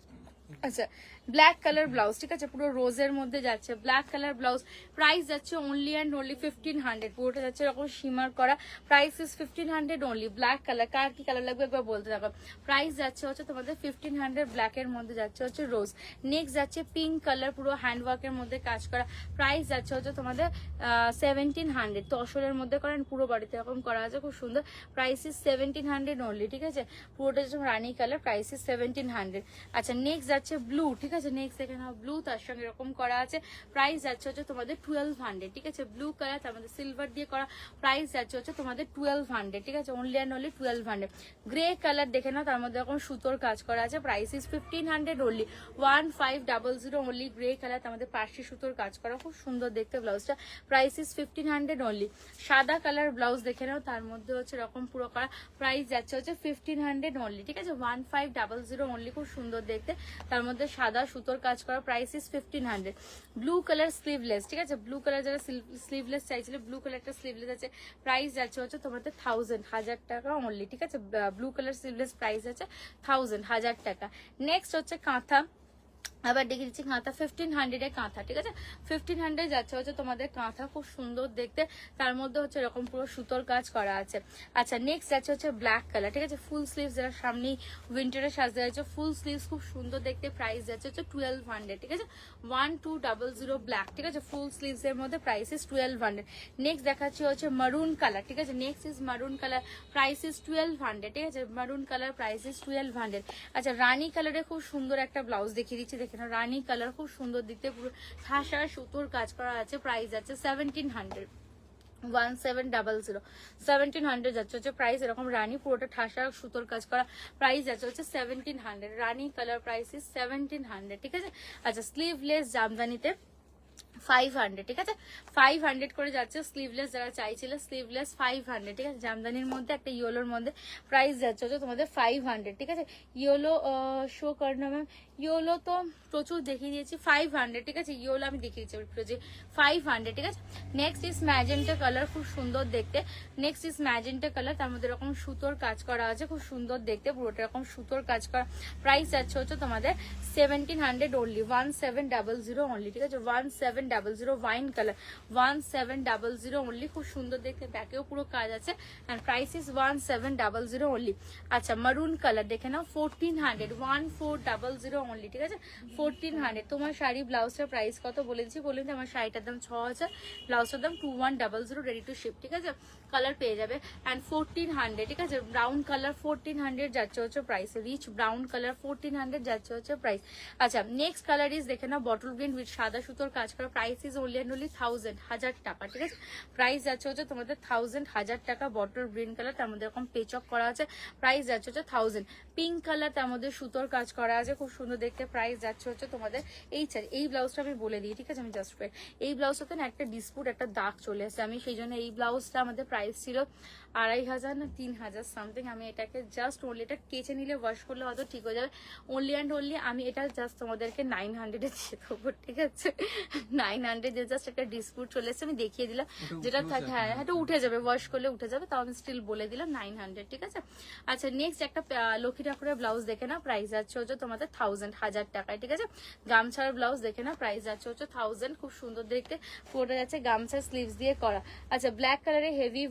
আচ্ছা ব্ল্যাক কালার ব্লাউজ, ঠিক আছে, পুরো রোজের মধ্যে যাচ্ছে ব্ল্যাক কালার ব্লাউজ। প্রাইস যাচ্ছে অনলি অ্যান্ড অনলি 1500, পুরোটা যাচ্ছে এরকম শিমার করা। Price is 1500 only. Black colour, কার কি কালার লাগবে একবার বলতে থাকো। প্রাইস যাচ্ছে হচ্ছে তোমাদের 1500, ব্ল্যাকের মধ্যে যাচ্ছে হচ্ছে রোজ। নেক্সট যাচ্ছে পিঙ্ক কালার, পুরো হ্যান্ডওয়ার্কের মধ্যে কাজ করা। প্রাইস যাচ্ছে হচ্ছে তোমাদের 1700, তসরের মধ্যে করেন, পুরো বাড়িতে এরকম করা আছে, খুব সুন্দর। প্রাইস ইজ 1700 অনলি, ঠিক আছে। পুরোটা যাচ্ছে রানি কালার। Price is 1700। আচ্ছা নেক্সট যাচ্ছে ব্লু, ঠিক আছে। নেক্সট দেখে নাও ব্লু, তার সঙ্গে এরকম করা আছে। প্রাইস যাচ্ছে হচ্ছে তোমাদের 1200, ঠিক আছে। ব্লু কালার, তার মধ্যে সিলভার দিয়ে করা। প্রাইস যাচ্ছে হচ্ছে তোমাদের 1200, ঠিক আছে, only and only 1200। Grey colour দেখে নাও, তার মধ্যে এরকম সুতোর কাজ করা আছে। Price is 1500 only, 1500 only. Grey colour, তার মধ্যে পার্সি সুতোর কাজ করা, খুব সুন্দর দেখতে ব্লাউজটা। Price is 1500 only. সাদা কালার ব্লাউজ দেখে নাও, তার মধ্যে হচ্ছে এরকম পুরো করা। প্রাইস যাচ্ছে হচ্ছে 1500 অনলি, ঠিক আছে, 1500 অনলি, খুব সুন্দর দেখতে, তার মধ্যে সাদা সুতোর কাজ করা। Price is 1500। Blue colour sleeveless, ঠিক আছে, ব্লু কালার যারা স্লিভলেস চাইছিল, ব্লু কালার একটা স্লিভলেস আছে। প্রাইস যাচ্ছে হচ্ছে তোমাদের 1000 টাকা অনলি, ঠিক আছে। ব্লু কালার স্লিভলেস প্রাইস আছে 1000 টাকা। নেক্সট হচ্ছে কাঁথা, আবার দেখে দিচ্ছি কাঁথা 1500 এ কাঁথা, ঠিক আছে। 1500 যাচ্ছে হচ্ছে তোমাদের কাঁথা, খুব সুন্দর দেখতে, তার মধ্যে হচ্ছে এরকম পুরো সুতোর কাজ করা আছে। আচ্ছা নেক্সট যাচ্ছে হচ্ছে ব্ল্যাক কালার, ঠিক আছে, ফুল স্লিভস, যারা সামনে উইন্টারে সাজতে যাচ্ছে ফুল স্লিভস, খুব সুন্দর দেখতে। প্রাইস যাচ্ছে হচ্ছে 1200, ঠিক আছে, 1200 ব্ল্যাক, ঠিক আছে, ফুল স্লিভস এর মধ্যে। Price is 1200। নেক্সট দেখাচ্ছি হচ্ছে মারুন কালার, ঠিক আছে। নেক্সট ইজ মারুন কালার, প্রাইস ইজ 1200, ঠিক আছে। মারুন কালার প্রাইস ইজ 1200। আচ্ছা রানী কালারে খুব সুন্দর একটা ব্লাউজ দেখিয়ে দিচ্ছি, দেখে নাও। রানী কালার, খুব সুন্দর দেখতে, পুরো ঠাসা সুতোর কাজ করা আছে। প্রাইস আছে 1700। 1700 1700 যাচ্ছে হচ্ছে প্রাইস। এরকম রানী পুরোটা ঠাসা সুতোর কাজ করা, প্রাইস যাচ্ছে হচ্ছে 1700। রানী কালার প্রাইস ইজ 1700, ঠিক আছে। আচ্ছা স্লিভলেস জামদানিতে 500, ঠিক আছে, 500 করে যাচ্ছে স্লিভলেস, যারা চাইছিল স্লিভলেস 500, ঠিক আছে। জামদানির মধ্যে একটা ইয়েলোর মধ্যে প্রাইস যাচ্ছে হচ্ছে তোমাদের 500, ঠিক আছে। ইয়েলো শো করনা ম্যাম, ইয়েলো তো প্রচুর দেখিয়ে দিয়েছি, 500, ঠিক আছে। ইয়েলো আমি দেখিয়ে দিচ্ছি 500, ঠিক আছে। নেক্সট ইজ ম্যাজেন্টা কালার, খুব সুন্দর দেখতে। নেক্সট ইজ ম্যাজেন্টা কালার, তার মধ্যে এরকম সুতোর কাজ করা আছে, খুব সুন্দর দেখতে, পুরোটা এরকম সুতোর কাজ করা। প্রাইস যাচ্ছে হচ্ছে তোমাদের 1700 অনলি, 1700 অনলি, ঠিক আছে। 1700 ওয়াইন কালার, 1700 অনলি, খুব সুন্দর দেখতে, ব্যাকেও পুরো কাজ আছে এন্ড প্রাইস ইজ 1700 অনলি। আচ্ছা মারুন কালার দেখে নাও, 1400, 1400 অনলি, ঠিক আছে, 1400। তোমার শাড়ি ব্লাউজটার প্রাইস কত বলেছি বলুন, আমার শাড়িটার দাম 6000, ব্লাউজটার দাম 2100, রেডি টু শিপ, ঠিক আছে। কালার পেয়ে যাবে এন্ড 1400, ঠিক আছে। ব্রাউন কালার 1400 যাচ্ছে হচ্ছে প্রাইস, রিচ ব্রাউন কালার 1400 যাচ্ছে হচ্ছে প্রাইস। আচ্ছা নেক্সট কালার ইজ দেখে নাও বটল গ্রিন উইথ সাদা সুতোর কাজ করা, price is only and only 1000 টাকা, ঠিক আছে। প্রাইস যাচ্ছে হচ্ছে তোমাদের 1000 টাকা। বটল গ্রিন কালার, তার মধ্যে এরকম পেচক করা আছে, প্রাইস যাচ্ছে হচ্ছে 1000। পিঙ্ক কালার, তার মধ্যে সুতোর কাজ করা আছে, খুব সুন্দর দেখতে, প্রাইস যাচ্ছে হচ্ছে তোমাদের এই ব্লাউজটা আমি বলে দিই, ঠিক আছে, আমি জাস্ট এই ব্লাউজটাতে না একটা ডিসপুট, একটা দাগ চলে আসছে, আমি সেই জন্য এই ব্লাউজটা আমাদের প্রাইস ছিল 2500 না 3000 সামথিং। আমি এটাকে জাস্ট ওনলি, এটা কেচে নিলে ওয়াশ করলে হয়তো ঠিক হয়ে যাবে, অনলি অ্যান্ড অনলি আমি এটা জাস্ট তোমাদেরকে 900 দিয়ে দেবো, ঠিক আছে। 900 দিয়ে জাস্ট একটা ডিসপুট চলে এসছে, আমি দেখিয়ে দিলাম, যেটা থাকে হ্যাঁ এটা উঠে যাবে, ওয়াশ করলে উঠে যাবে, তাও আমি স্টিল বলে দিলাম 900, ঠিক আছে। আচ্ছা নেক্সট একটা লক্ষ্মী ঠাকুরের ব্লাউজ দেখে না, প্রাইস যাচ্ছে হচ্ছে তোমাদের 1000 টাকায়, ঠিক আছে। গামছার ব্লাউজ দেখে না, প্রাইস যাচ্ছে হচ্ছে 1000, খুব সুন্দর দেখতে, পুরোটা যাচ্ছে গামছার স্লিভস দিয়ে করা। আচ্ছা ব্ল্যাক কালারে হেভি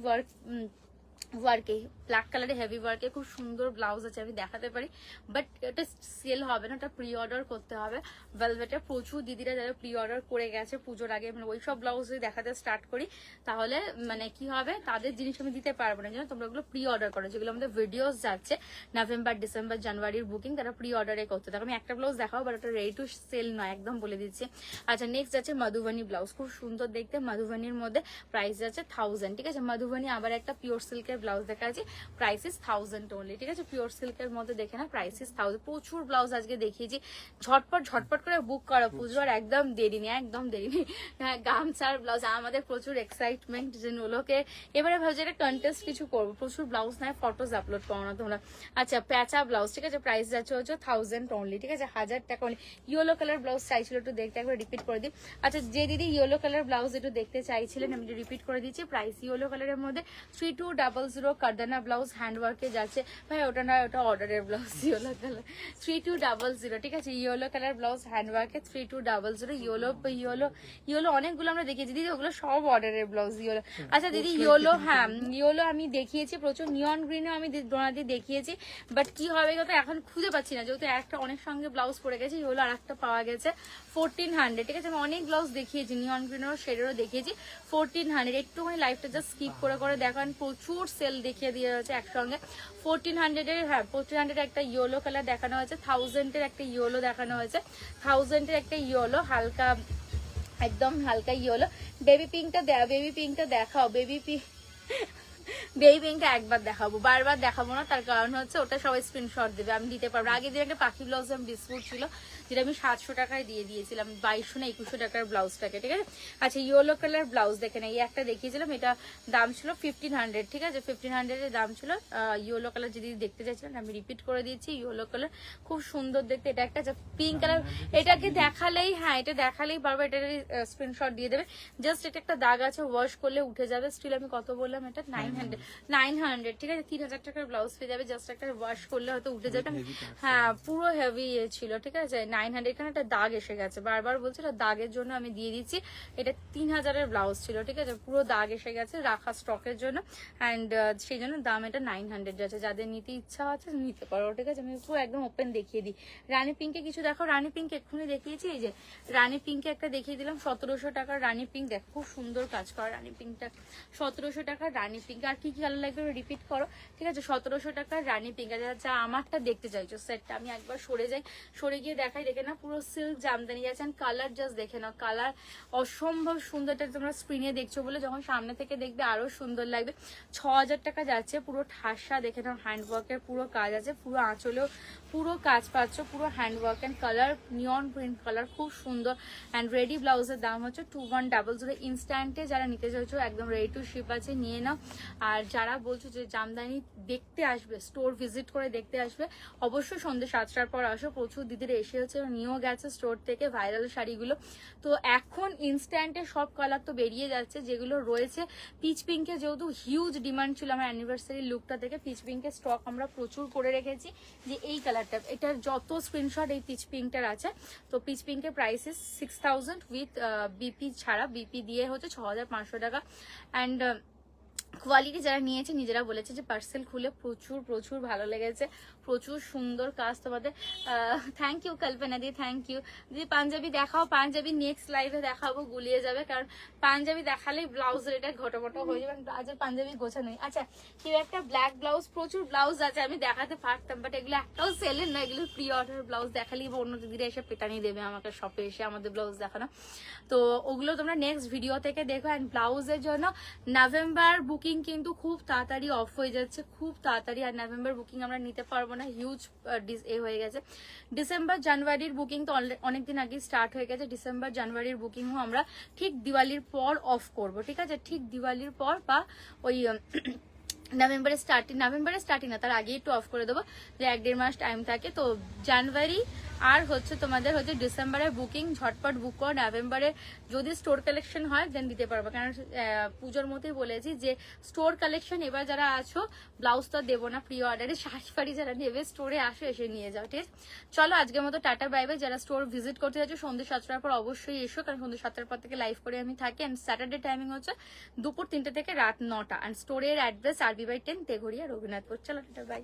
ওয়ার্কে, ব্ল্যাক কালারে হেভি ওয়ার্কে খুব সুন্দর ব্লাউজ আছে, আমি দেখাতে পারি, বাট এটা সেল হবে না, ওটা প্রি অর্ডার করতে হবে। ভেলভেটে প্রচুর দিদিরা যারা প্রি অর্ডার করে গেছে পুজোর আগে, মানে ওইসব ব্লাউজ যদি দেখাতে স্টার্ট করি তাহলে মানে কি হবে, তাদের জিনিস আমি দিতে পারবো না, যেন তোমরা ওগুলো প্রি অর্ডার করো, যেগুলো আমাদের ভিডিওস যাচ্ছে নভেম্বর ডিসেম্বর জানুয়ারির বুকিং, তারা প্রি অর্ডারে করতে থাকো। আমি একটা ব্লাউজ দেখাবো, বাট ওটা রেডি টু সেল নয়, একদম বলে দিচ্ছি। আচ্ছা নেক্সট যাচ্ছে মধুবনী ব্লাউজ, খুব সুন্দর দেখতে, মধুবনীর মধ্যে প্রাইস যাচ্ছে 1000, ঠিক আছে। মধুবনী আবার একটা পিওর সিল্কের ব্লাউজ দেখা আছে, প্রাইস ইজ 1000 অনলি, ঠিক আছে। পিওর সিল্কের মধ্যে দেখে না, প্রাইস ইজ 1000। প্রচুর ব্লাউজ আজকে দেখিয়েছি, ঝটপট করে বুক করো, পুজোর একদম দেরি নেই, একদম দেরি নেই। হ্যাঁ গামছার ব্লাউজ, আমাদের প্রচুর এক্সাইটমেন্ট যে নোলোকে এবারে ভাবছি একটা কন্টেস্ট কিছু করবো, প্রচুর ব্লাউজ নয় ফটোজ আপলোড করো না তোমরা। আচ্ছা প্যাচা ব্লাউজ, ঠিক আছে, প্রাইস যাচ্ছে হচ্ছে 1000 অনলি, ঠিক আছে, 1000 টাকা অনলি। ইয়েলো কালার ব্লাউজ চাইছিল একটু দেখতে, একবার রিপিট করে দিই। আচ্ছা যে দিদি ইয়েলো কালার ব্লাউজ একটু দেখতে চাইছিলেন, আমি রিপিট করে দিচ্ছি, প্রাইস ইয়েলো কালারের মধ্যে 3200 কারদানা ব্লাউজ হ্যান্ডওয়ার্কে যাচ্ছে, ভাই ওটা না, ওটা অর্ডারের ব্লাউজ, ইয়েলো কালার 3200, ঠিক আছে। ইয়েলো কালার ব্লাউজ হ্যান্ডওয়ার্কে 3200, ইয়েলো অনেকগুলো আমরা দেখিয়েছি দিদি, ওগুলো সব অর্ডারের ব্লাউজ ইয়েলো। আচ্ছা দিদি ইয়েলো, হ্যাঁ ইয়েলো আমি দেখিয়েছি প্রচুর, নিয়ন গ্রিনও আমি ডোনাদি দেখিয়েছি, বাট কি হবে কথা এখন খুঁজে পাচ্ছি না, যেহেতু একটা অনেক সঙ্গে ব্লাউজ পরে গেছে, ইয়েলো আর একটা পাওয়া গেছে 1400, ঠিক আছে। আমি অনেক ব্লাউজ দেখিয়েছি, নিয়ন গ্রিনেরও শেডেরও দেখিয়েছি, 1400। একটুখানি লাইফটা জাস্ট স্কিপ করে দেখান, প্রচুর সেল দেখিয়ে দিয়ে হচ্ছে একসঙ্গে। 1400 এর, হ্যাঁ 1400 একটা ইয়েলো কালার দেখানো হয়েছে, 1000 এর একটা ইয়েলো দেখানো হয়েছে, 1000 এর একটা ইয়েলো হালকা, একদম হালকা ইয়েলো। বেবি পিঙ্কটা দেখাও, বেবি পিঙ্কটা একবার দেখাবো, বারবার দেখাবো না, তার কারণ হচ্ছে ওটা সবাই স্ক্রিনশট দেবে, আমি দিতে পারবো। আগের দিন একটা পাখি ব্লাউজ আমি ডিসপুট ছিল, যেটা আমি 700 টাকায় দিয়ে দিয়েছিলাম, 2200 না 2100 টাকার ব্লাউজটাকে, ঠিক আছে। আচ্ছা ইয়েলো কালার ব্লাউজ দেখে না, এই একটা দেখিয়েছিলাম, এটা দাম ছিল 1500, ঠিক আছে, 1500 এর দাম ছিল। ইয়েলো কালার যদি দেখতে চাইছিলেন আমি রিপিট করে দিয়েছি, ইয়েলো কালার খুব সুন্দর দেখতে, এটা একটা পিঙ্ক কালার, এটাকে দেখালেই, হ্যাঁ এটা দেখালেই বারবার এটা স্ক্রিনশট দিয়ে দেবে, জাস্ট এটা একটা দাগ আছে, ওয়াশ করলে উঠে যাবে, স্টিল আমি কত বললাম, এটা 900, ঠিক আছে, 3000 টাকার ব্লাউজ পেয়ে যাবে, জাস্ট একটা ওয়াশ করলে হয়তো উঠে যাবে। হ্যাঁ পুরো হেভি ছিল, ঠিক আছে, 900। এখানে একটা দাগ এসে গেছে, বারবার বলছি এটা দাগের জন্য আমি দিয়ে দিচ্ছি, এটা 3000 এর ব্লাউজ ছিল, ঠিক আছে, পুরো দাগ এসে গেছে রাখা স্টকের জন্য, অ্যান্ড সেই জন্য দাম এটা 900 যাচ্ছে, যাদের নিতে ইচ্ছা আছে নিতে পারো, ঠিক আছে। আমি পুরো একদম ওপেন দেখিয়ে দিই। রানী পিঙ্কে কিছু দেখো, রানী পিঙ্ক এক্ষুনি দেখিয়েছি, এই যে রানী পিঙ্কে একটা দেখিয়ে দিলাম, 1700 টাকার রানী পিঙ্ক, দেখ খুব সুন্দর কাজ করা রানী পিঙ্কটা, 1700 টাকার রানী পিঙ্ক, আর কি কি কালার লাগবে রিপিট করো, ঠিক আছে। 1700 টাকার রানী পিঙ্ক, যা আমারটা দেখতে চাইছো সেটটা, আমি একবার সরে যাই, সরে গিয়ে দেখাই, দেখে না পুরো সিল্ক জামদানি যাচ্ছেন। কালার জাস্ট দেখে নাও, কালার অসম্ভব সুন্দর। এটা তোমরা স্ক্রিনে দেখছো বলে যখন সামনে থেকে দেখবে আরো সুন্দর লাগবে। 6000 টাকা যাচ্ছে, পুরো ঠাসা দেখে নাও, হ্যান্ডওয়ার্কের পুরো কাজ আছে, পুরো আঁচলেও পুরো কাজ পাচ্ছ, পুরো handwork and colour neon print colour, খুব সুন্দর। অ্যান্ড রেডি ব্লাউজের দাম হচ্ছে 2100। ইনস্ট্যান্টে যারা নিতে চাইছো একদম রেডি টু শিপ আছে, নিয়ে নাও। আর যারা বলছো যে জামদানি দেখতে আসবে, স্টোর ভিজিট করে দেখতে আসবে, অবশ্যই সন্ধ্যে 7টার পর আসো। প্রচুর দিদিরা এসে হচ্ছে নিয়েও গেছে স্টোর থেকে ভাইরাল শাড়িগুলো। তো এখন ইনস্ট্যান্টে সব কালার তো বেরিয়ে যাচ্ছে, যেগুলো রয়েছে পিচ পিঙ্কে যেহেতু হিউজ ডিমান্ড ছিল আমার অ্যানিভার্সারি লুকটা থেকে, পিচ পিঙ্কের স্টক আমরা প্রচুর করে রেখেছি। যে এই কালারটা, এটার যত স্ক্রিনশট এই পিচ পিঙ্কটার আছে। তো পিচ পিঙ্কের প্রাইস 6000 উইথ বিপি ছাড়া, বিপি দিয়ে হচ্ছে 6500 টাকা। অ্যান্ড কোয়ালিটি যারা নিয়েছে নিজেরা বলেছে যে পার্সেল খুলে প্রচুর প্রচুর ভালো লেগেছে, প্রচুর সুন্দর কাজ তোমাদের। Thank you Kalpana di, thank you দিদি। পাঞ্জাবি দেখাও, পাঞ্জাবি নেক্সট লাইভে দেখাবো, গুলিয়ে যাবে, কারণ পাঞ্জাবি দেখালেই ব্লাউজের এটা ঘটোমটো হয়ে যাবে, আজের পাঞ্জাবি গোছা নেই। আচ্ছা, কেউ একটা ব্ল্যাক ব্লাউজ, প্রচুর ব্লাউজ আছে আমি দেখাতে পারতাম, বাট এগুলো একটাও সেলের না, এগুলো প্রি অর্ডার ব্লাউজ। দেখালেই অন্য দিদিরা এসে পেটানি দেবে আমাকে শপে এসে আমাদের ব্লাউজ দেখানো। তো ওগুলো তোমরা নেক্সট ভিডিও থেকে দেখো। অ্যান্ড ব্লাউজের জন্য নভেম্বর বুকিং কিন্তু খুব তাড়াতাড়ি অফ হয়ে যাচ্ছে, খুব তাড়াতাড়ি। আর নভেম্বর বুকিং আমরা নিতে পারবো না, হিউজ হয়ে গেছে। ডিসেম্বর জানুয়ারির বুকিং তো অনেকদিন আগে স্টার্ট হয়ে গেছে। ডিসেম্বর জানুয়ারির বুকিংও আমরা ঠিক দিওয়ালির পর অফ করব, ঠিক আছে, ঠিক দিওয়ালির পর বা ওই নভেম্বরের স্টার্টিং না, তার আগে একটু অফ করে দেবো, যে 1-1.5 মাস টাইম থাকে। তো জানুয়ারি আর হচ্ছে তোমাদের হচ্ছে ডিসেম্বরের বুকিং ঝটপট বুক করো। নভেম্বরে যদি স্টোর কালেকশন হয় দেন দিতে পারবো, কারণ পুজোর মধ্যেই বলেছি যে স্টোর কালেকশন এবার যারা আছো ব্লাউজ তো দেবো না, প্রি অর্ডারে শাড়ি ফাড়ি যারা নেবে স্টোরে আসো, এসে নিয়ে যাও, ঠিক আছে। চলো আজকের মতো টাটা বাই বাই। যারা স্টোর ভিজিট করতে যাচ্ছ সন্ধ্যে 7টার পর অবশ্যই এসো, কারণ সন্ধ্যে 7টার পর থেকে লাইভ করে আমি থাকি। অ্যান্ড স্যাটারডে টাইমিং হচ্ছে দুপুর 3টে থেকে রাত 9টা। অ্যান্ড স্টোরের অ্যাড্রেস RB/10 তেঘরিয়া রঘুনাথপুর। চলো টাটা বাই।